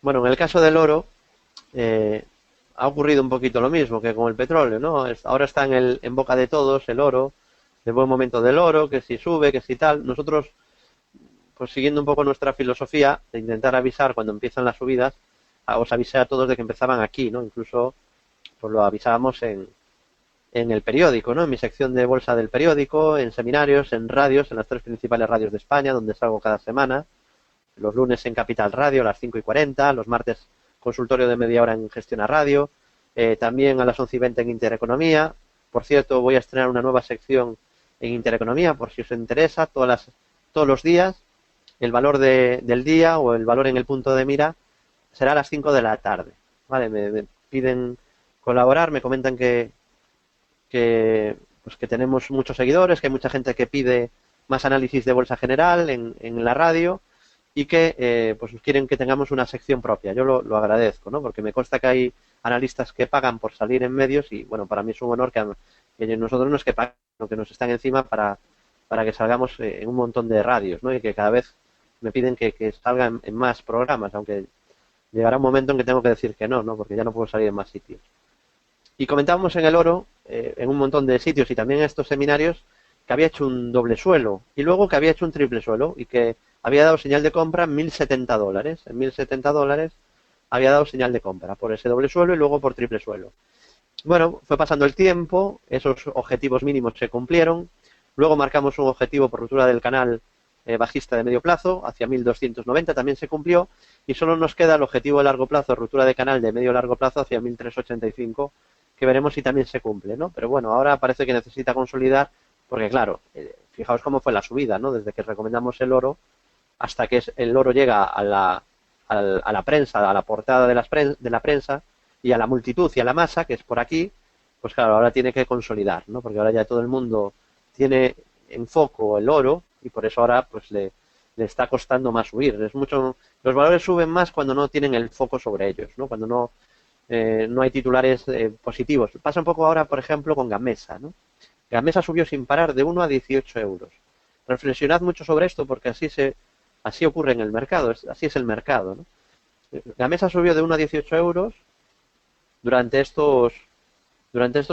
Bueno, en el caso del oro ha ocurrido un poquito lo mismo que con el petróleo, ¿no? Ahora está en boca de todos el oro, el buen momento del oro, que si sube, que si tal. Nosotros, pues siguiendo un poco nuestra filosofía de intentar avisar cuando empiezan las subidas, os avisé a todos de que empezaban aquí, ¿no? Incluso pues lo avisábamos en el periódico, ¿no? En mi sección de bolsa del periódico, en seminarios, en radios, en las 3 principales radios de España, donde salgo cada semana. Los lunes en Capital Radio a las 5:40, los martes consultorio de media hora en Gestiona Radio, también a las 11:20 en Intereconomía. Por cierto, voy a estrenar una nueva sección en Intereconomía, por si os interesa, todos los días, el valor del día o el valor en el punto de mira será a las 5 de la tarde. ¿Vale? Me piden colaborar, me comentan pues que tenemos muchos seguidores, que hay mucha gente que pide más análisis de bolsa general en la radio y que pues quieren que tengamos una sección propia. Yo lo agradezco, ¿no? Porque me consta que hay analistas que pagan por salir en medios y, bueno, para mí es un honor que nosotros no es que paguen, sino que nos están encima para que salgamos en un montón de radios, ¿no? Y que cada vez me piden que salga en más programas, aunque llegará un momento en que tengo que decir que no, porque ya no puedo salir en más sitios. Y comentábamos en el oro, en un montón de sitios y también en estos seminarios, que había hecho un doble suelo y luego que había hecho un triple suelo y que había dado señal de compra en $1.070. En $1.070 había dado señal de compra por ese doble suelo y luego por triple suelo. Bueno, fue pasando el tiempo, esos objetivos mínimos se cumplieron, luego marcamos un objetivo por ruptura del canal bajista de medio plazo hacia 1.290, también se cumplió, y solo nos queda el objetivo de largo plazo, ruptura de canal de medio largo plazo hacia 1.385, que veremos si también se cumple, ¿no? Pero bueno, ahora parece que necesita consolidar, porque claro, fijaos cómo fue la subida, ¿no? Desde que recomendamos el oro hasta que el oro llega a la prensa, a la portada de la prensa y a la multitud y a la masa, que es por aquí, pues claro, ahora tiene que consolidar, ¿no? Porque ahora ya todo el mundo tiene en foco el oro y por eso ahora pues le está costando más subir. Los valores suben más cuando no tienen el foco sobre ellos, ¿no? Cuando no hay titulares positivos. Pasa un poco ahora, por ejemplo, con Gamesa, ¿no? Gamesa subió sin parar de 1 a 18 euros. Reflexionad mucho sobre esto porque así ocurre en el mercado, así es el mercado, ¿no? Gamesa subió de 1 a 18 euros durante estos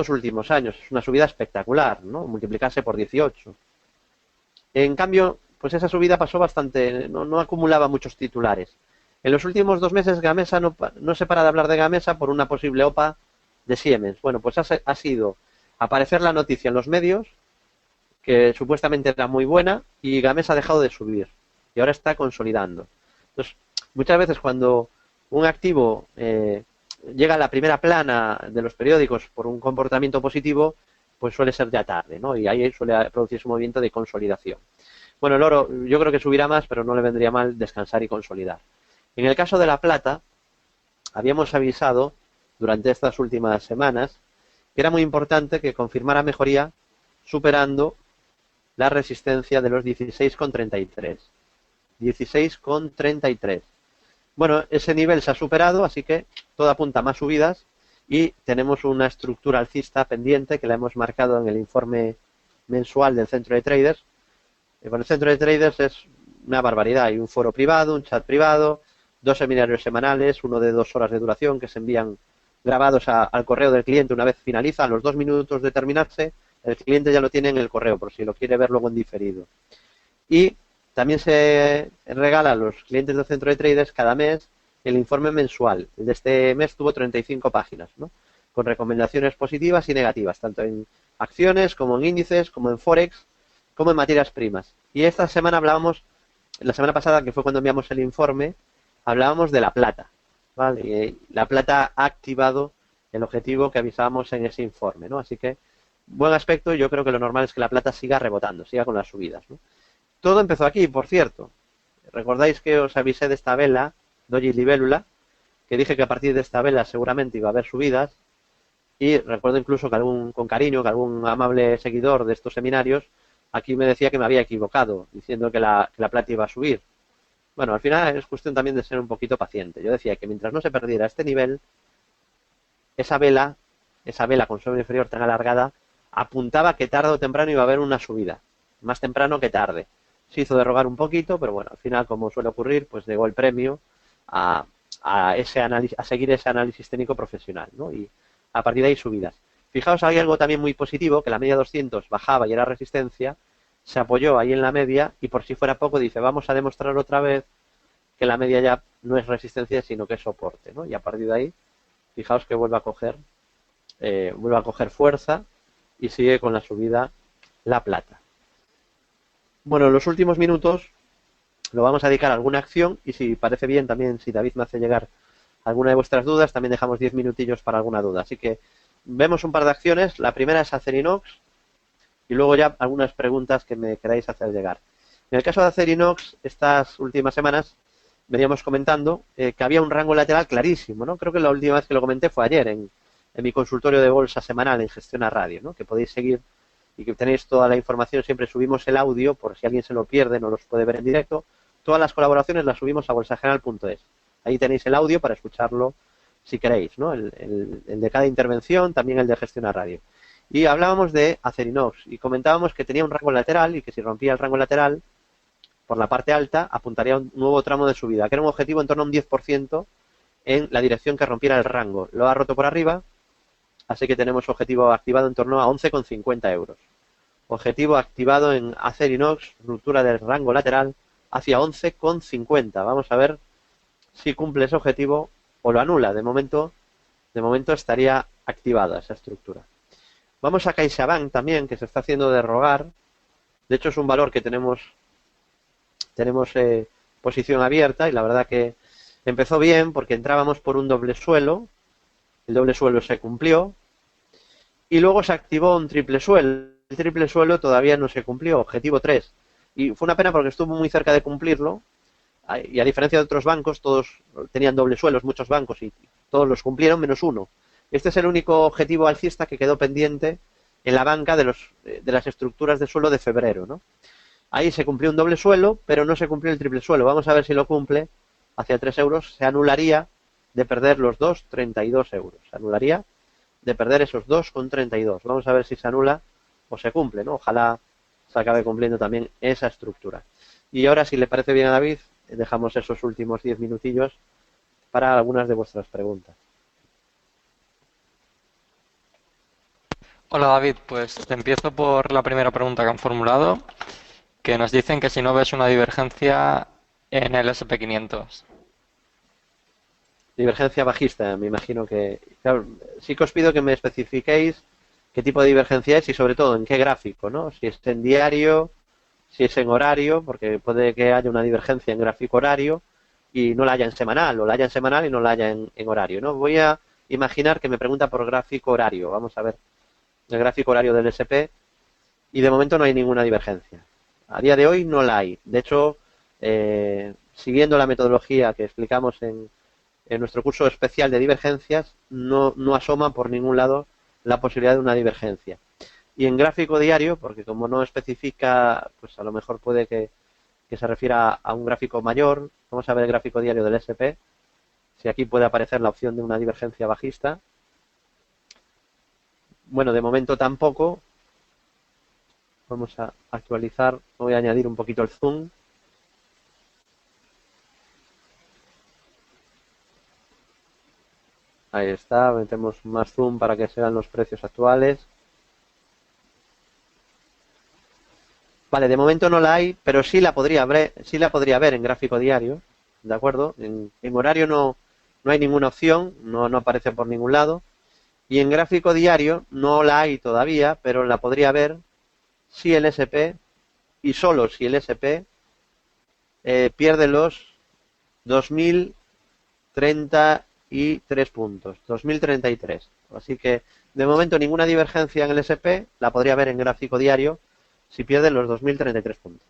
últimos años. Es una subida espectacular, ¿no? Multiplicarse por 18. En cambio, pues esa subida pasó bastante, no acumulaba muchos titulares. En los últimos 2 meses Gamesa no se para de hablar de Gamesa por una posible OPA de Siemens. Bueno, pues ha sido aparecer la noticia en los medios, que supuestamente era muy buena, y Gamesa ha dejado de subir. Y ahora está consolidando. Entonces, muchas veces cuando un activo llega a la primera plana de los periódicos por un comportamiento positivo, pues suele ser ya tarde, ¿no? Y ahí suele producirse un movimiento de consolidación. Bueno, el oro yo creo que subirá más, pero no le vendría mal descansar y consolidar. En el caso de la plata, habíamos avisado durante estas últimas semanas que era muy importante que confirmara mejoría superando la resistencia de los 16,33. 16,33. Bueno, ese nivel se ha superado, así que todo apunta a más subidas y tenemos una estructura alcista pendiente que la hemos marcado en el informe mensual del centro de traders Con el centro de traders es una barbaridad. Hay un foro privado, un chat privado, 2 seminarios semanales, uno de 2 horas de duración que se envían grabados al correo del cliente una vez finaliza. A los 2 minutos de terminarse, el cliente ya lo tiene en el correo por si lo quiere ver luego en diferido. Y también se regala a los clientes del centro de traders cada mes el informe mensual. El de este mes tuvo 35 páginas, ¿no? Con recomendaciones positivas y negativas, tanto en acciones como en índices, como en forex, como en materias primas. Y esta semana hablábamos, la semana pasada, que fue cuando enviamos el informe, hablábamos de la plata, ¿vale? Y la plata ha activado el objetivo que avisábamos en ese informe, ¿no? Así que, buen aspecto, yo creo que lo normal es que la plata siga rebotando, siga con las subidas, ¿no? Todo empezó aquí, por cierto. ¿Recordáis que os avisé de esta vela, Doji Libélula, que dije que a partir de esta vela seguramente iba a haber subidas? Y recuerdo incluso que con cariño, que algún amable seguidor de estos seminarios aquí me decía que me había equivocado, diciendo que la plata iba a subir. Bueno, al final es cuestión también de ser un poquito paciente. Yo decía que mientras no se perdiera este nivel, esa vela con sombra inferior tan alargada, apuntaba que tarde o temprano iba a haber una subida. Más temprano que tarde. Se hizo derrogar un poquito, pero bueno, al final, como suele ocurrir, pues llegó el premio a, a seguir ese análisis técnico profesional, ¿no? Y a partir de ahí subidas. Fijaos, hay algo también muy positivo, que la media 200 bajaba y era resistencia, se apoyó ahí en la media y por si fuera poco dice, vamos a demostrar otra vez que la media ya no es resistencia, sino que es soporte, ¿no? Y a partir de ahí, fijaos que vuelve a coger fuerza y sigue con la subida la plata. Bueno, en los últimos minutos lo vamos a dedicar a alguna acción y si parece bien también, si David me hace llegar alguna de vuestras dudas, también dejamos 10 minutillos para alguna duda. Así que vemos un par de acciones. La primera es Acerinox y luego ya algunas preguntas que me queráis hacer llegar. En el caso de Acerinox, estas últimas semanas veníamos comentando que había un rango lateral clarísimo, ¿no? Creo que la última vez que lo comenté fue ayer en mi consultorio de bolsa semanal en Gestión a Radio, ¿no? Que podéis seguir y que tenéis toda la información. Siempre subimos el audio por si alguien se lo pierde, no los puede ver en directo. Todas las colaboraciones las subimos a bolsageneral.es. Ahí tenéis el audio para escucharlo si queréis, ¿no? El de cada intervención, también el de Gestión a Radio. Y hablábamos de Acerinox y comentábamos que tenía un rango lateral y que si rompía el rango lateral por la parte alta apuntaría a un nuevo tramo de subida, que era un objetivo en torno a un 10% en la dirección que rompiera el rango. Lo ha roto por arriba, así que tenemos objetivo activado en torno a 11,50 euros. Objetivo activado en Acerinox, ruptura del rango lateral hacia 11,50. Vamos a ver si cumple ese objetivo o lo anula. De momento estaría activada esa estructura. Vamos a CaixaBank también, que se está haciendo derrogar. De hecho, es un valor que tenemos posición abierta y la verdad que empezó bien porque entrábamos por un doble suelo. El doble suelo se cumplió y luego se activó un triple suelo. El triple suelo todavía no se cumplió, objetivo 3. Y fue una pena porque estuvo muy cerca de cumplirlo y a diferencia de otros bancos, todos tenían doble suelos, muchos bancos, y todos los cumplieron menos uno. Este es el único objetivo alcista que quedó pendiente en la banca de las estructuras de suelo de febrero, ¿no? Ahí se cumplió un doble suelo, pero no se cumplió el triple suelo. Vamos a ver si lo cumple. Hacia 3 euros se anularía de perder los 2,32 euros. Se anularía de perder esos 2,32. Vamos a ver si se anula o se cumple, ¿no? Ojalá se acabe cumpliendo también esa estructura. Y ahora, si le parece bien a David, dejamos esos últimos 10 minutillos para algunas de vuestras preguntas. Hola David, pues te empiezo por la primera pregunta que han formulado, que nos dicen que si no ves una divergencia en el SP500. Divergencia bajista, me imagino que... Claro, sí que os pido que me especifiquéis qué tipo de divergencia es y sobre todo en qué gráfico, ¿no? Si es en diario, si es en horario, porque puede que haya una divergencia en gráfico horario y no la haya en semanal, o la haya en semanal y no la haya en horario, ¿no? Voy a imaginar que me pregunta por gráfico horario. Vamos a ver el gráfico horario del SP y de momento no hay ninguna divergencia. A día de hoy no la hay. De hecho, siguiendo la metodología que explicamos en nuestro curso especial de divergencias, no asoma por ningún lado la posibilidad de una divergencia. Y en gráfico diario, porque como no especifica, pues a lo mejor puede que se refiera a un gráfico mayor. Vamos a ver el gráfico diario del SP, si aquí puede aparecer la opción de una divergencia bajista. Bueno, de momento tampoco. Vamos a actualizar. Voy a añadir un poquito el zoom. Ahí está, metemos más zoom para que se vean los precios actuales. Vale, de momento no la hay, pero sí la podría ver en gráfico diario, ¿de acuerdo? En horario no hay ninguna opción, no aparece por ningún lado. Y en gráfico diario no la hay todavía, pero la podría ver si el SP, y solo si el SP, pierde los 2033 puntos, 2033. Así que de momento ninguna divergencia en el SP, la podría ver en gráfico diario si pierde los 2033 puntos.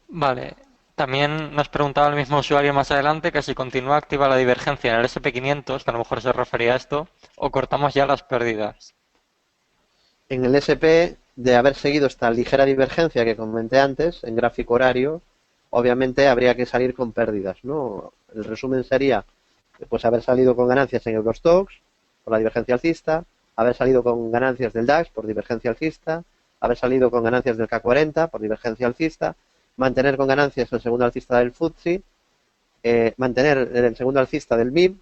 Vale. También nos preguntaba el mismo usuario más adelante que si continúa activa la divergencia en el SP500, que a lo mejor se refería a esto, o cortamos ya las pérdidas. En el SP, de haber seguido esta ligera divergencia que comenté antes, en gráfico horario, obviamente habría que salir con pérdidas, ¿no? El resumen sería, pues, haber salido con ganancias en Eurostoxx por la divergencia alcista, haber salido con ganancias del DAX por divergencia alcista, haber salido con ganancias del K40 por divergencia alcista, mantener con ganancias el segundo alcista del FTSE, mantener el segundo alcista del MIB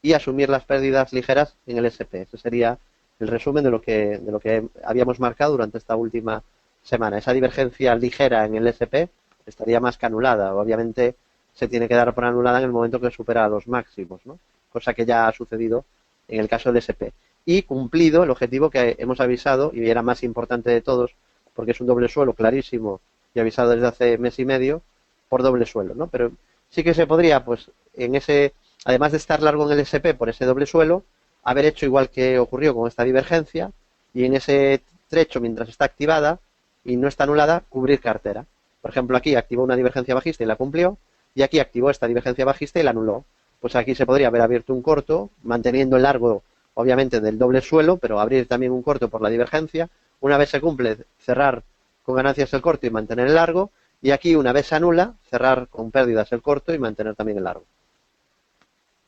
y asumir las pérdidas ligeras en el SP. Ese sería el resumen de lo que habíamos marcado durante esta última semana. Esa divergencia ligera en el SP estaría más que anulada. Obviamente se tiene que dar por anulada en el momento que supera los máximos, ¿no? Cosa que ya ha sucedido en el caso del SP. Y cumplido el objetivo que hemos avisado, y era más importante de todos, porque es un doble suelo clarísimo y avisado desde hace mes y medio, por doble suelo, ¿no? Pero sí que se podría, pues, en ese, además de estar largo en el SP por ese doble suelo, haber hecho igual que ocurrió con esta divergencia, y en ese trecho, mientras está activada y no está anulada, cubrir cartera. Por ejemplo, aquí activó una divergencia bajista y la cumplió, y aquí activó esta divergencia bajista y la anuló. Pues aquí se podría haber abierto un corto, manteniendo el largo, obviamente, del doble suelo, pero abrir también un corto por la divergencia. Una vez se cumple, cerrar con ganancias el corto y mantener el largo, y aquí, una vez se anula, cerrar con pérdidas el corto y mantener también el largo.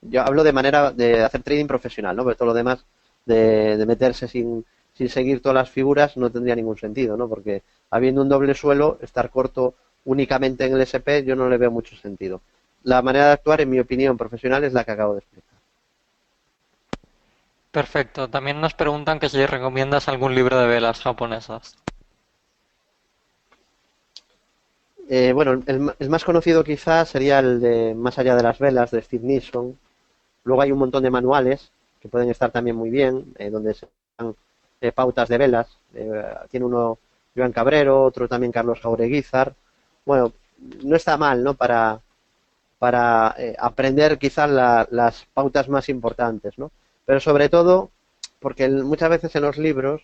Yo hablo de manera de hacer trading profesional, ¿no? Porque todo lo demás de meterse sin seguir todas las figuras no tendría ningún sentido, ¿no? Porque habiendo un doble suelo, estar corto únicamente en el SP, yo no le veo mucho sentido. La manera de actuar, en mi opinión profesional, es la que acabo de explicar. Perfecto. También nos preguntan que si recomiendas algún libro de velas japonesas. Bueno, el más conocido quizás sería el de Más allá de las velas, de Steve Nixon. Luego hay un montón de manuales que pueden estar también muy bien, donde se dan pautas de velas. Tiene uno Joan Cabrero, otro también Carlos Jaureguizar. Bueno, no está mal, ¿no? Para aprender quizás las pautas más importantes, ¿no? Pero sobre todo, porque muchas veces en los libros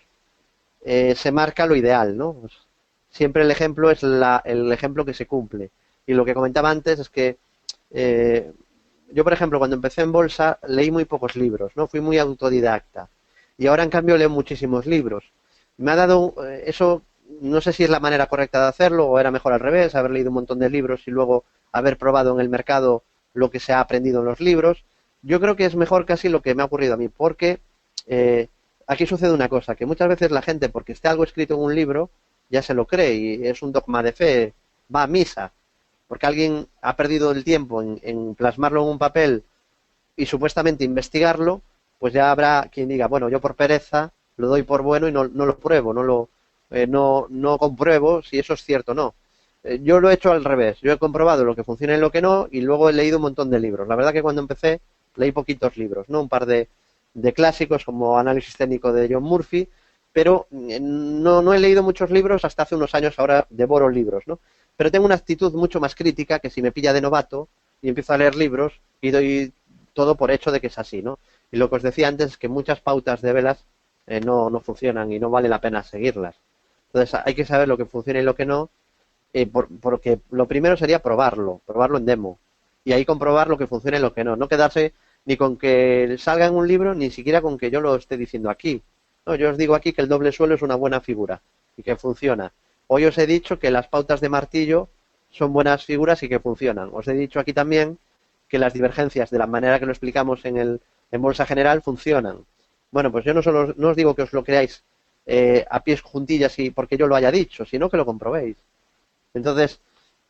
se marca lo ideal, ¿no? Pues siempre el ejemplo es el ejemplo que se cumple. Y lo que comentaba antes es que eh, yo, por ejemplo, cuando empecé en bolsa, leí muy pocos libros, ¿no? Fui muy autodidacta. Y ahora, en cambio, leo muchísimos libros. Me ha dado eso, no sé si es la manera correcta de hacerlo o era mejor al revés, haber leído un montón de libros y luego haber probado en el mercado lo que se ha aprendido en los libros. Yo creo que es mejor casi lo que me ha ocurrido a mí, porque eh, aquí sucede una cosa, que muchas veces la gente, porque esté algo escrito en un libro, ya se lo cree y es un dogma de fe, va a misa, porque alguien ha perdido el tiempo en plasmarlo en un papel y supuestamente investigarlo, pues ya habrá quien diga, bueno, yo por pereza lo doy por bueno y no lo pruebo, no compruebo si eso es cierto o no. Yo lo he hecho al revés, yo he comprobado lo que funciona y lo que no, y luego he leído un montón de libros. La verdad que cuando empecé leí poquitos libros, ¿no? Un par de clásicos como Análisis técnico de John Murphy, pero no he leído muchos libros hasta hace unos años, ahora devoro libros, ¿no? Pero tengo una actitud mucho más crítica que si me pilla de novato y empiezo a leer libros y doy todo por hecho de que es así, ¿no? Y lo que os decía antes es que muchas pautas de velas no funcionan y no vale la pena seguirlas. Entonces hay que saber lo que funciona y lo que no, porque lo primero sería probarlo en demo, y ahí comprobar lo que funciona y lo que no. No quedarse ni con que salga en un libro, ni siquiera con que yo lo esté diciendo aquí. No, yo os digo aquí que el doble suelo es una buena figura y que funciona. Hoy os he dicho que las pautas de martillo son buenas figuras y que funcionan. Os he dicho aquí también que las divergencias, de la manera que lo explicamos en Bolsa General, funcionan. Bueno, pues yo no os digo que os lo creáis a pies juntillas y porque yo lo haya dicho, sino que lo comprobéis. Entonces,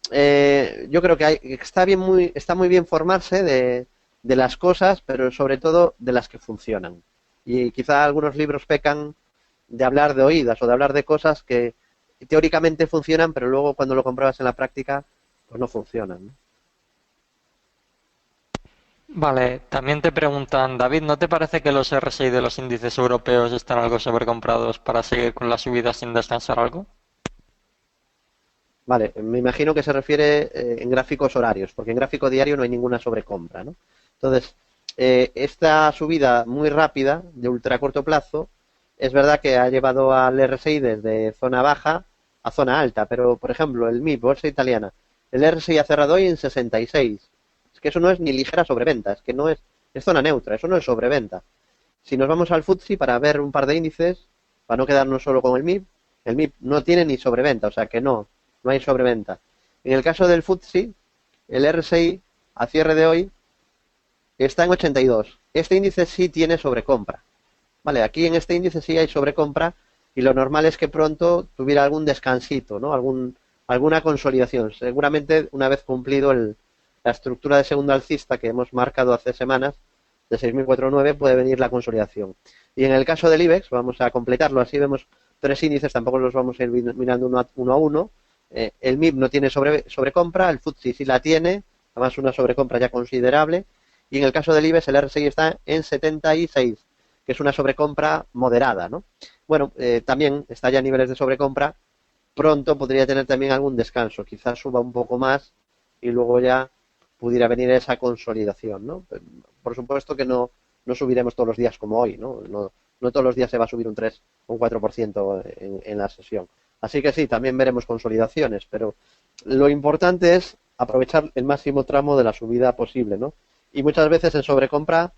yo creo que está muy bien formarse de las cosas, pero sobre todo de las que funcionan. Y quizá algunos libros pecan de hablar de oídas o de hablar de cosas que teóricamente funcionan, pero luego cuando lo compruebas en la práctica, pues no funcionan, ¿no? Vale, también te preguntan, David, ¿no te parece que los RSI de los índices europeos están algo sobrecomprados para seguir con la subida sin descansar algo? Vale, me imagino que se refiere en gráficos horarios, porque en gráfico diario no hay ninguna sobrecompra, ¿no? Entonces, esta subida muy rápida, de ultra corto plazo, es verdad que ha llevado al RSI desde zona baja a zona alta, pero, por ejemplo, el MIB, bolsa italiana, el RSI ha cerrado hoy en 66. Es que eso no es ni ligera sobreventa, es que no es zona neutra, eso no es sobreventa. Si nos vamos al FTSE para ver un par de índices, para no quedarnos solo con el MIB no tiene ni sobreventa, o sea que no hay sobreventa. En el caso del FTSE, el RSI a cierre de hoy está en 82. Este índice sí tiene sobrecompra. Vale, aquí en este índice sí hay sobrecompra y lo normal es que pronto tuviera algún descansito, ¿no? Alguna consolidación. Seguramente una vez cumplido la estructura de segundo alcista que hemos marcado hace semanas, de 6.409, puede venir la consolidación. Y en el caso del IBEX, vamos a completarlo, así vemos tres índices, tampoco los vamos a ir mirando uno a uno. El MIB no tiene sobrecompra, el FTSE sí la tiene, además una sobrecompra ya considerable, y en el caso del IBEX el RSI está en 76, que es una sobrecompra moderada, ¿no? Bueno, también está ya a niveles de sobrecompra, pronto podría tener también algún descanso, quizás suba un poco más y luego ya pudiera venir esa consolidación, ¿no? Por supuesto que no subiremos todos los días como hoy, ¿no? No todos los días se va a subir un 3 o un 4% en la sesión. Así que sí, también veremos consolidaciones, pero lo importante es aprovechar el máximo tramo de la subida posible, ¿no? Y muchas veces en sobrecompra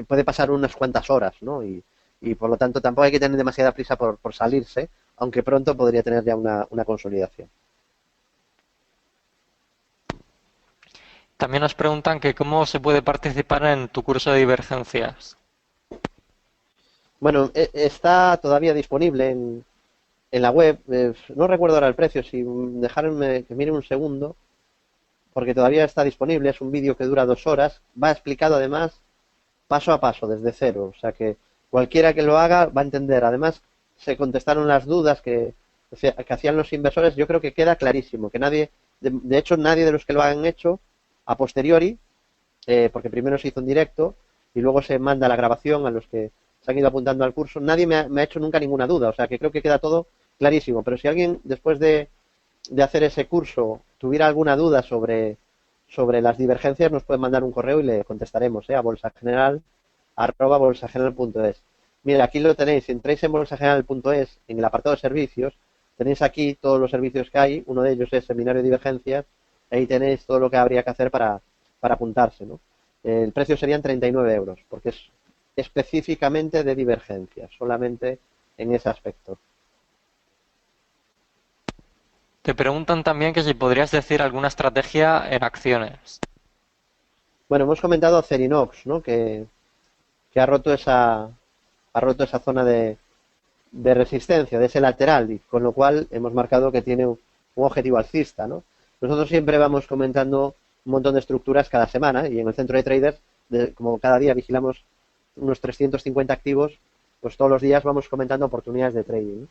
puede pasar unas cuantas horas, ¿no? Y por lo tanto tampoco hay que tener demasiada prisa por salirse, aunque pronto podría tener ya una consolidación. También nos preguntan que cómo se puede participar en tu curso de divergencias. Bueno, está todavía disponible en la web. No recuerdo ahora el precio, si dejarme que mire un segundo, porque todavía está disponible. Es un vídeo que dura 2 horas. Va explicado además paso a paso, desde cero. O sea que cualquiera que lo haga va a entender. Además, se contestaron las dudas que hacían los inversores. Yo creo que queda clarísimo, que nadie, de hecho, nadie de los que lo han hecho a posteriori, porque primero se hizo en directo y luego se manda la grabación a los que se han ido apuntando al curso, nadie me ha hecho nunca ninguna duda. O sea que creo que queda todo clarísimo. Pero si alguien después de hacer ese curso tuviera alguna duda sobre las divergencias, nos puede mandar un correo y le contestaremos, a bolsageneral@bolsageneral.es. Mira, aquí lo tenéis. Si entráis en bolsageneral.es, en el apartado de servicios, tenéis aquí todos los servicios que hay. Uno de ellos es seminario de divergencias. Ahí tenéis todo lo que habría que hacer para apuntarse, ¿no? El precio serían 39 euros, porque es específicamente de divergencias, solamente en ese aspecto. Te preguntan también que si podrías decir alguna estrategia en acciones. Bueno, hemos comentado Acerinox, ¿no? Que ha roto esa zona de resistencia, de ese lateral, y con lo cual hemos marcado que tiene un objetivo alcista, ¿no? Nosotros siempre vamos comentando un montón de estructuras cada semana y en el centro de traders, como cada día vigilamos unos 350 activos, pues todos los días vamos comentando oportunidades de trading, ¿no?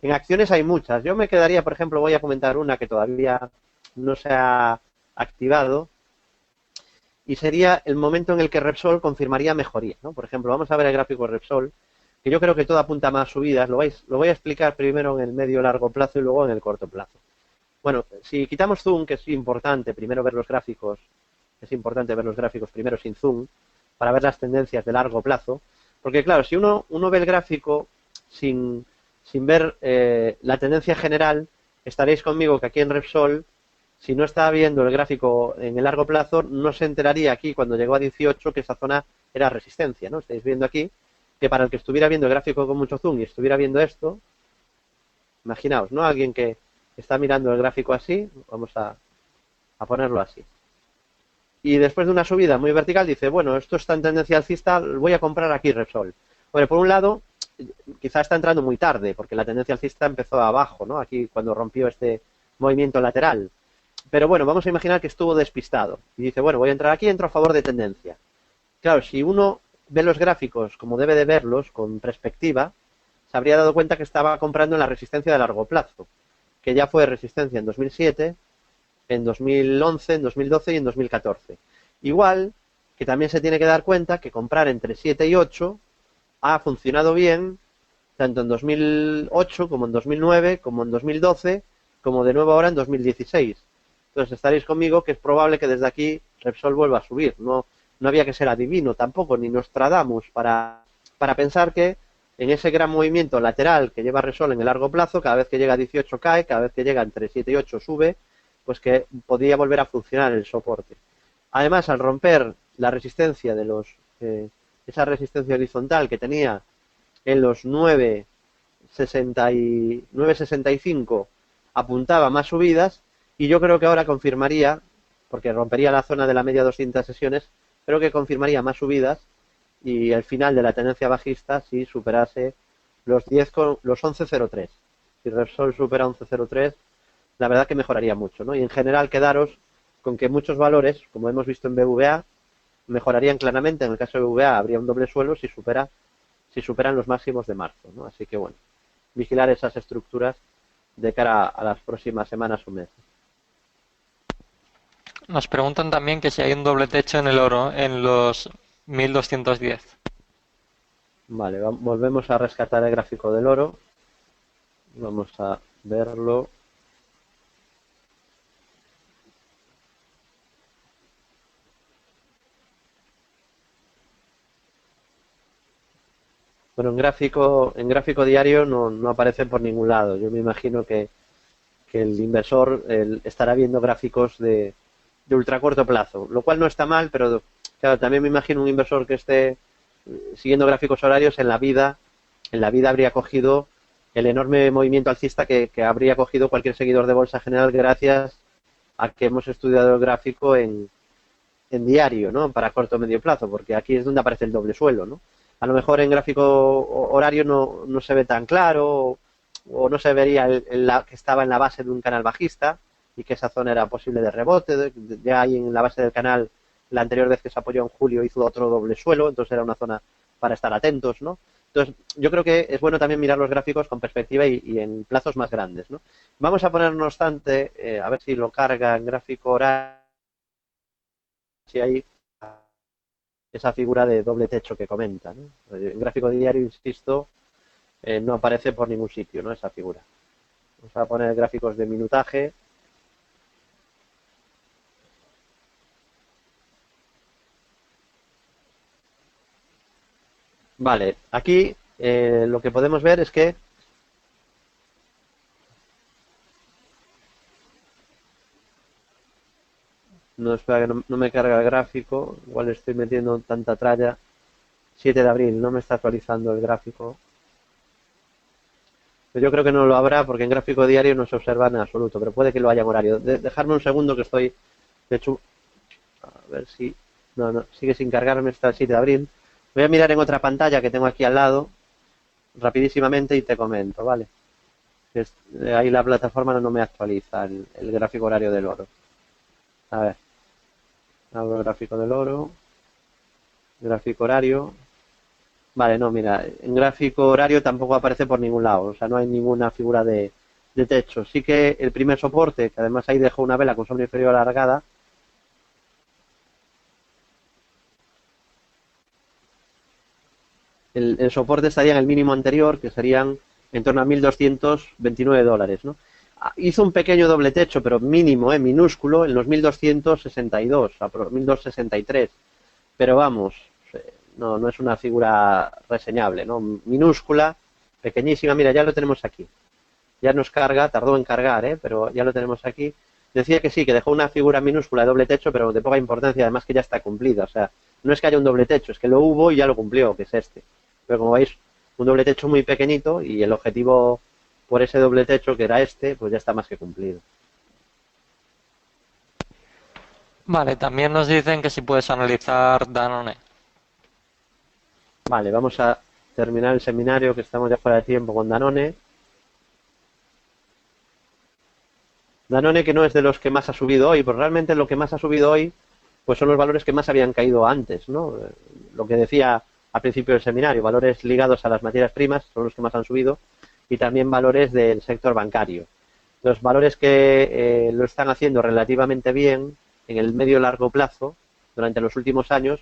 En acciones hay muchas. Yo me quedaría, por ejemplo, voy a comentar una que todavía no se ha activado, y sería el momento en el que Repsol confirmaría mejoría, ¿no? Por ejemplo, vamos a ver el gráfico de Repsol, que yo creo que todo apunta a más subidas. Lo voy a explicar primero en el medio largo plazo y luego en el corto plazo. Bueno, si quitamos zoom, que es importante primero ver los gráficos, es importante ver los gráficos primero sin zoom, para ver las tendencias de largo plazo, porque claro, si uno ve el gráfico sin ver la tendencia general, estaréis conmigo que aquí en Repsol, si no está viendo el gráfico en el largo plazo, no se enteraría aquí cuando llegó a 18 que esa zona era resistencia, ¿no? Estáis viendo aquí que para el que estuviera viendo el gráfico con mucho zoom y estuviera viendo esto, imaginaos, ¿no? Alguien que está mirando el gráfico así, vamos a ponerlo así. Y después de una subida muy vertical dice, bueno, esto está en tendencia alcista, voy a comprar aquí Repsol. Bueno, por un lado, quizá está entrando muy tarde, porque la tendencia alcista empezó abajo, ¿no? Aquí cuando rompió este movimiento lateral. Pero bueno, vamos a imaginar que estuvo despistado. Y dice, bueno, voy a entrar aquí, entro a favor de tendencia. Claro, si uno ve los gráficos como debe de verlos, con perspectiva, se habría dado cuenta que estaba comprando en la resistencia de largo plazo, que ya fue resistencia en 2007, en 2011, en 2012 y en 2014. Igual que también se tiene que dar cuenta que comprar entre 7 y 8 ha funcionado bien tanto en 2008 como en 2009, como en 2012, como de nuevo ahora en 2016. Entonces estaréis conmigo que es probable que desde aquí Repsol vuelva a subir. No, no había que ser adivino tampoco, ni Nostradamus, para pensar que en ese gran movimiento lateral que lleva Repsol en el largo plazo, cada vez que llega a 18 cae, cada vez que llega entre 7 y 8 sube, pues que podría volver a funcionar el soporte. Además, al romper la resistencia de esa resistencia horizontal que tenía en los 9,65 apuntaba más subidas y yo creo que ahora confirmaría, porque rompería la zona de la media 200 sesiones, creo que confirmaría más subidas y el final de la tendencia bajista si superase los 11,03. Si Repsol supera 11,03, la verdad que mejoraría mucho, ¿no? Y en general quedaros con que muchos valores, como hemos visto en BVA, mejorarían claramente. En el caso de BVA habría un doble suelo si superan los máximos de marzo, ¿no? Así que bueno, vigilar esas estructuras de cara a las próximas semanas o meses. Nos preguntan también que si hay un doble techo en el oro en los 1210. Vale, volvemos a rescatar el gráfico del oro. Vamos a verlo. Bueno, en gráfico diario no aparece por ningún lado. Yo me imagino que el inversor estará viendo gráficos de ultra corto plazo, lo cual no está mal, pero claro, también me imagino un inversor que esté siguiendo gráficos horarios en la vida habría cogido el enorme movimiento alcista que habría cogido cualquier seguidor de Bolsa General gracias a que hemos estudiado el gráfico en diario, ¿no? Para corto o medio plazo, porque aquí es donde aparece el doble suelo, ¿no? A lo mejor en gráfico horario no se ve tan claro o no se vería que estaba en la base de un canal bajista y que esa zona era posible de rebote. Ya ahí en la base del canal, la anterior vez que se apoyó en julio hizo otro doble suelo, entonces era una zona para estar atentos, ¿no? Entonces, yo creo que es bueno también mirar los gráficos con perspectiva y en plazos más grandes, ¿no? Vamos a poner, no obstante, a ver si lo carga en gráfico horario, si hay esa figura de doble techo que comenta, ¿no? En gráfico diario, insisto, no aparece por ningún sitio, ¿no? Esa figura. Vamos a poner gráficos de minutaje. Vale, aquí lo que podemos ver es que no, espera que no me carga el gráfico, igual estoy metiendo tanta tralla. 7 de abril, no me está actualizando el gráfico. Yo creo que no lo habrá porque en gráfico diario no se observa en absoluto, pero puede que lo haya en horario. Dejarme un segundo que estoy, de hecho, a ver si... No, sigue sin cargarme, está el 7 de abril. Voy a mirar en otra pantalla que tengo aquí al lado, rapidísimamente, y te comento, ¿vale? Ahí la plataforma no me actualiza el gráfico horario del oro. A ver, abro el gráfico del oro, gráfico horario. Vale, no, mira, en gráfico horario tampoco aparece por ningún lado, o sea, no hay ninguna figura de techo. Sí que el primer soporte, que además ahí dejó una vela con sombra inferior alargada, el soporte estaría en el mínimo anterior, que serían en torno a $1.229, ¿no? Hizo un pequeño doble techo, pero mínimo, minúsculo, en los 1.262, a 1.263. Pero vamos, no es una figura reseñable, ¿no? Minúscula, pequeñísima. Mira, ya lo tenemos aquí. Ya nos carga, tardó en cargar, pero ya lo tenemos aquí. Decía que sí, que dejó una figura minúscula de doble techo, pero de poca importancia, además que ya está cumplida. O sea, no es que haya un doble techo, es que lo hubo y ya lo cumplió, que es este. Pero como veis, un doble techo muy pequeñito y el objetivo por ese doble techo, que era este, pues ya está más que cumplido. Vale, también nos dicen que si puedes analizar Danone. Vale, vamos a terminar el seminario, que estamos ya fuera de tiempo, con Danone. Danone, que no es de los que más ha subido hoy, pues realmente lo que más ha subido hoy pues son los valores que más habían caído antes, ¿no? Lo que decía al principio del seminario, valores ligados a las materias primas son los que más han subido y también valores del sector bancario. Los valores que lo están haciendo relativamente bien en el medio y largo plazo durante los últimos años,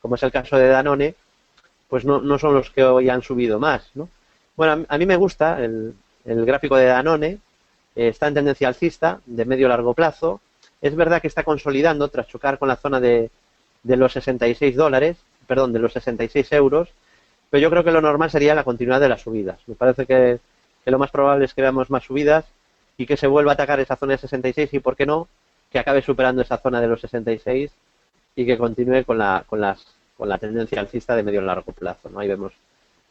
como es el caso de Danone, pues no son los que hoy han subido más, ¿no? Bueno, a mí me gusta el gráfico de Danone, está en tendencia alcista de medio a largo plazo. Es verdad que está consolidando tras chocar con la zona de los 66 dólares, perdón, de los 66 euros, pero yo creo que lo normal sería la continuidad de las subidas. Me parece que lo más probable es que veamos más subidas y que se vuelva a atacar esa zona de 66 y, ¿por qué no?, que acabe superando esa zona de los 66 y que continúe con la tendencia alcista de medio a largo plazo, ¿no? Ahí vemos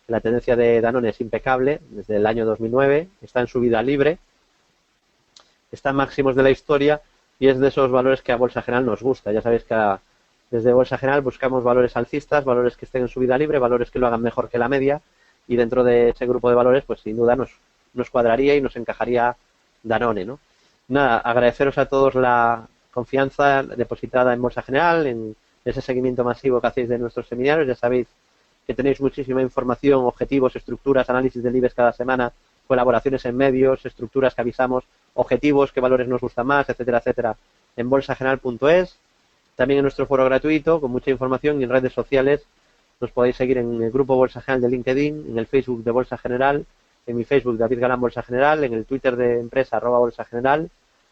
que la tendencia de Danone es impecable desde el año 2009, está en subida libre, está en máximos de la historia y es de esos valores que a Bolsa General nos gusta. Ya sabéis que desde Bolsa General buscamos valores alcistas, valores que estén en subida libre, valores que lo hagan mejor que la media, y dentro de ese grupo de valores, pues sin duda nos cuadraría y nos encajaría Danone, ¿no? Nada, agradeceros a todos la confianza depositada en Bolsa General, en ese seguimiento masivo que hacéis de nuestros seminarios. Ya sabéis que tenéis muchísima información, objetivos, estructuras, análisis del IBEX cada semana, colaboraciones en medios, estructuras que avisamos, objetivos, qué valores nos gustan más, etcétera, etcétera, en bolsageneral.es. También en nuestro foro gratuito, con mucha información, y en redes sociales nos podéis seguir en el grupo Bolsa General de LinkedIn, en el Facebook de Bolsa General, en mi Facebook David Galán Bolsa General, en el Twitter de empresa @Bolsa General,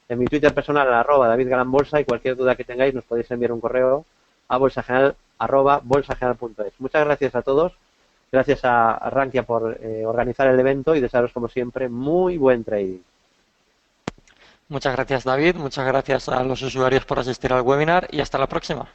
en mi Twitter personal @David Galán Bolsa, y cualquier duda que tengáis nos podéis enviar un correo a bolsageneral@bolsageneral.es. Muchas gracias a todos, gracias a Rankia por organizar el evento y desearos como siempre muy buen trading. Muchas gracias, David. Muchas gracias a los usuarios por asistir al webinar y hasta la próxima.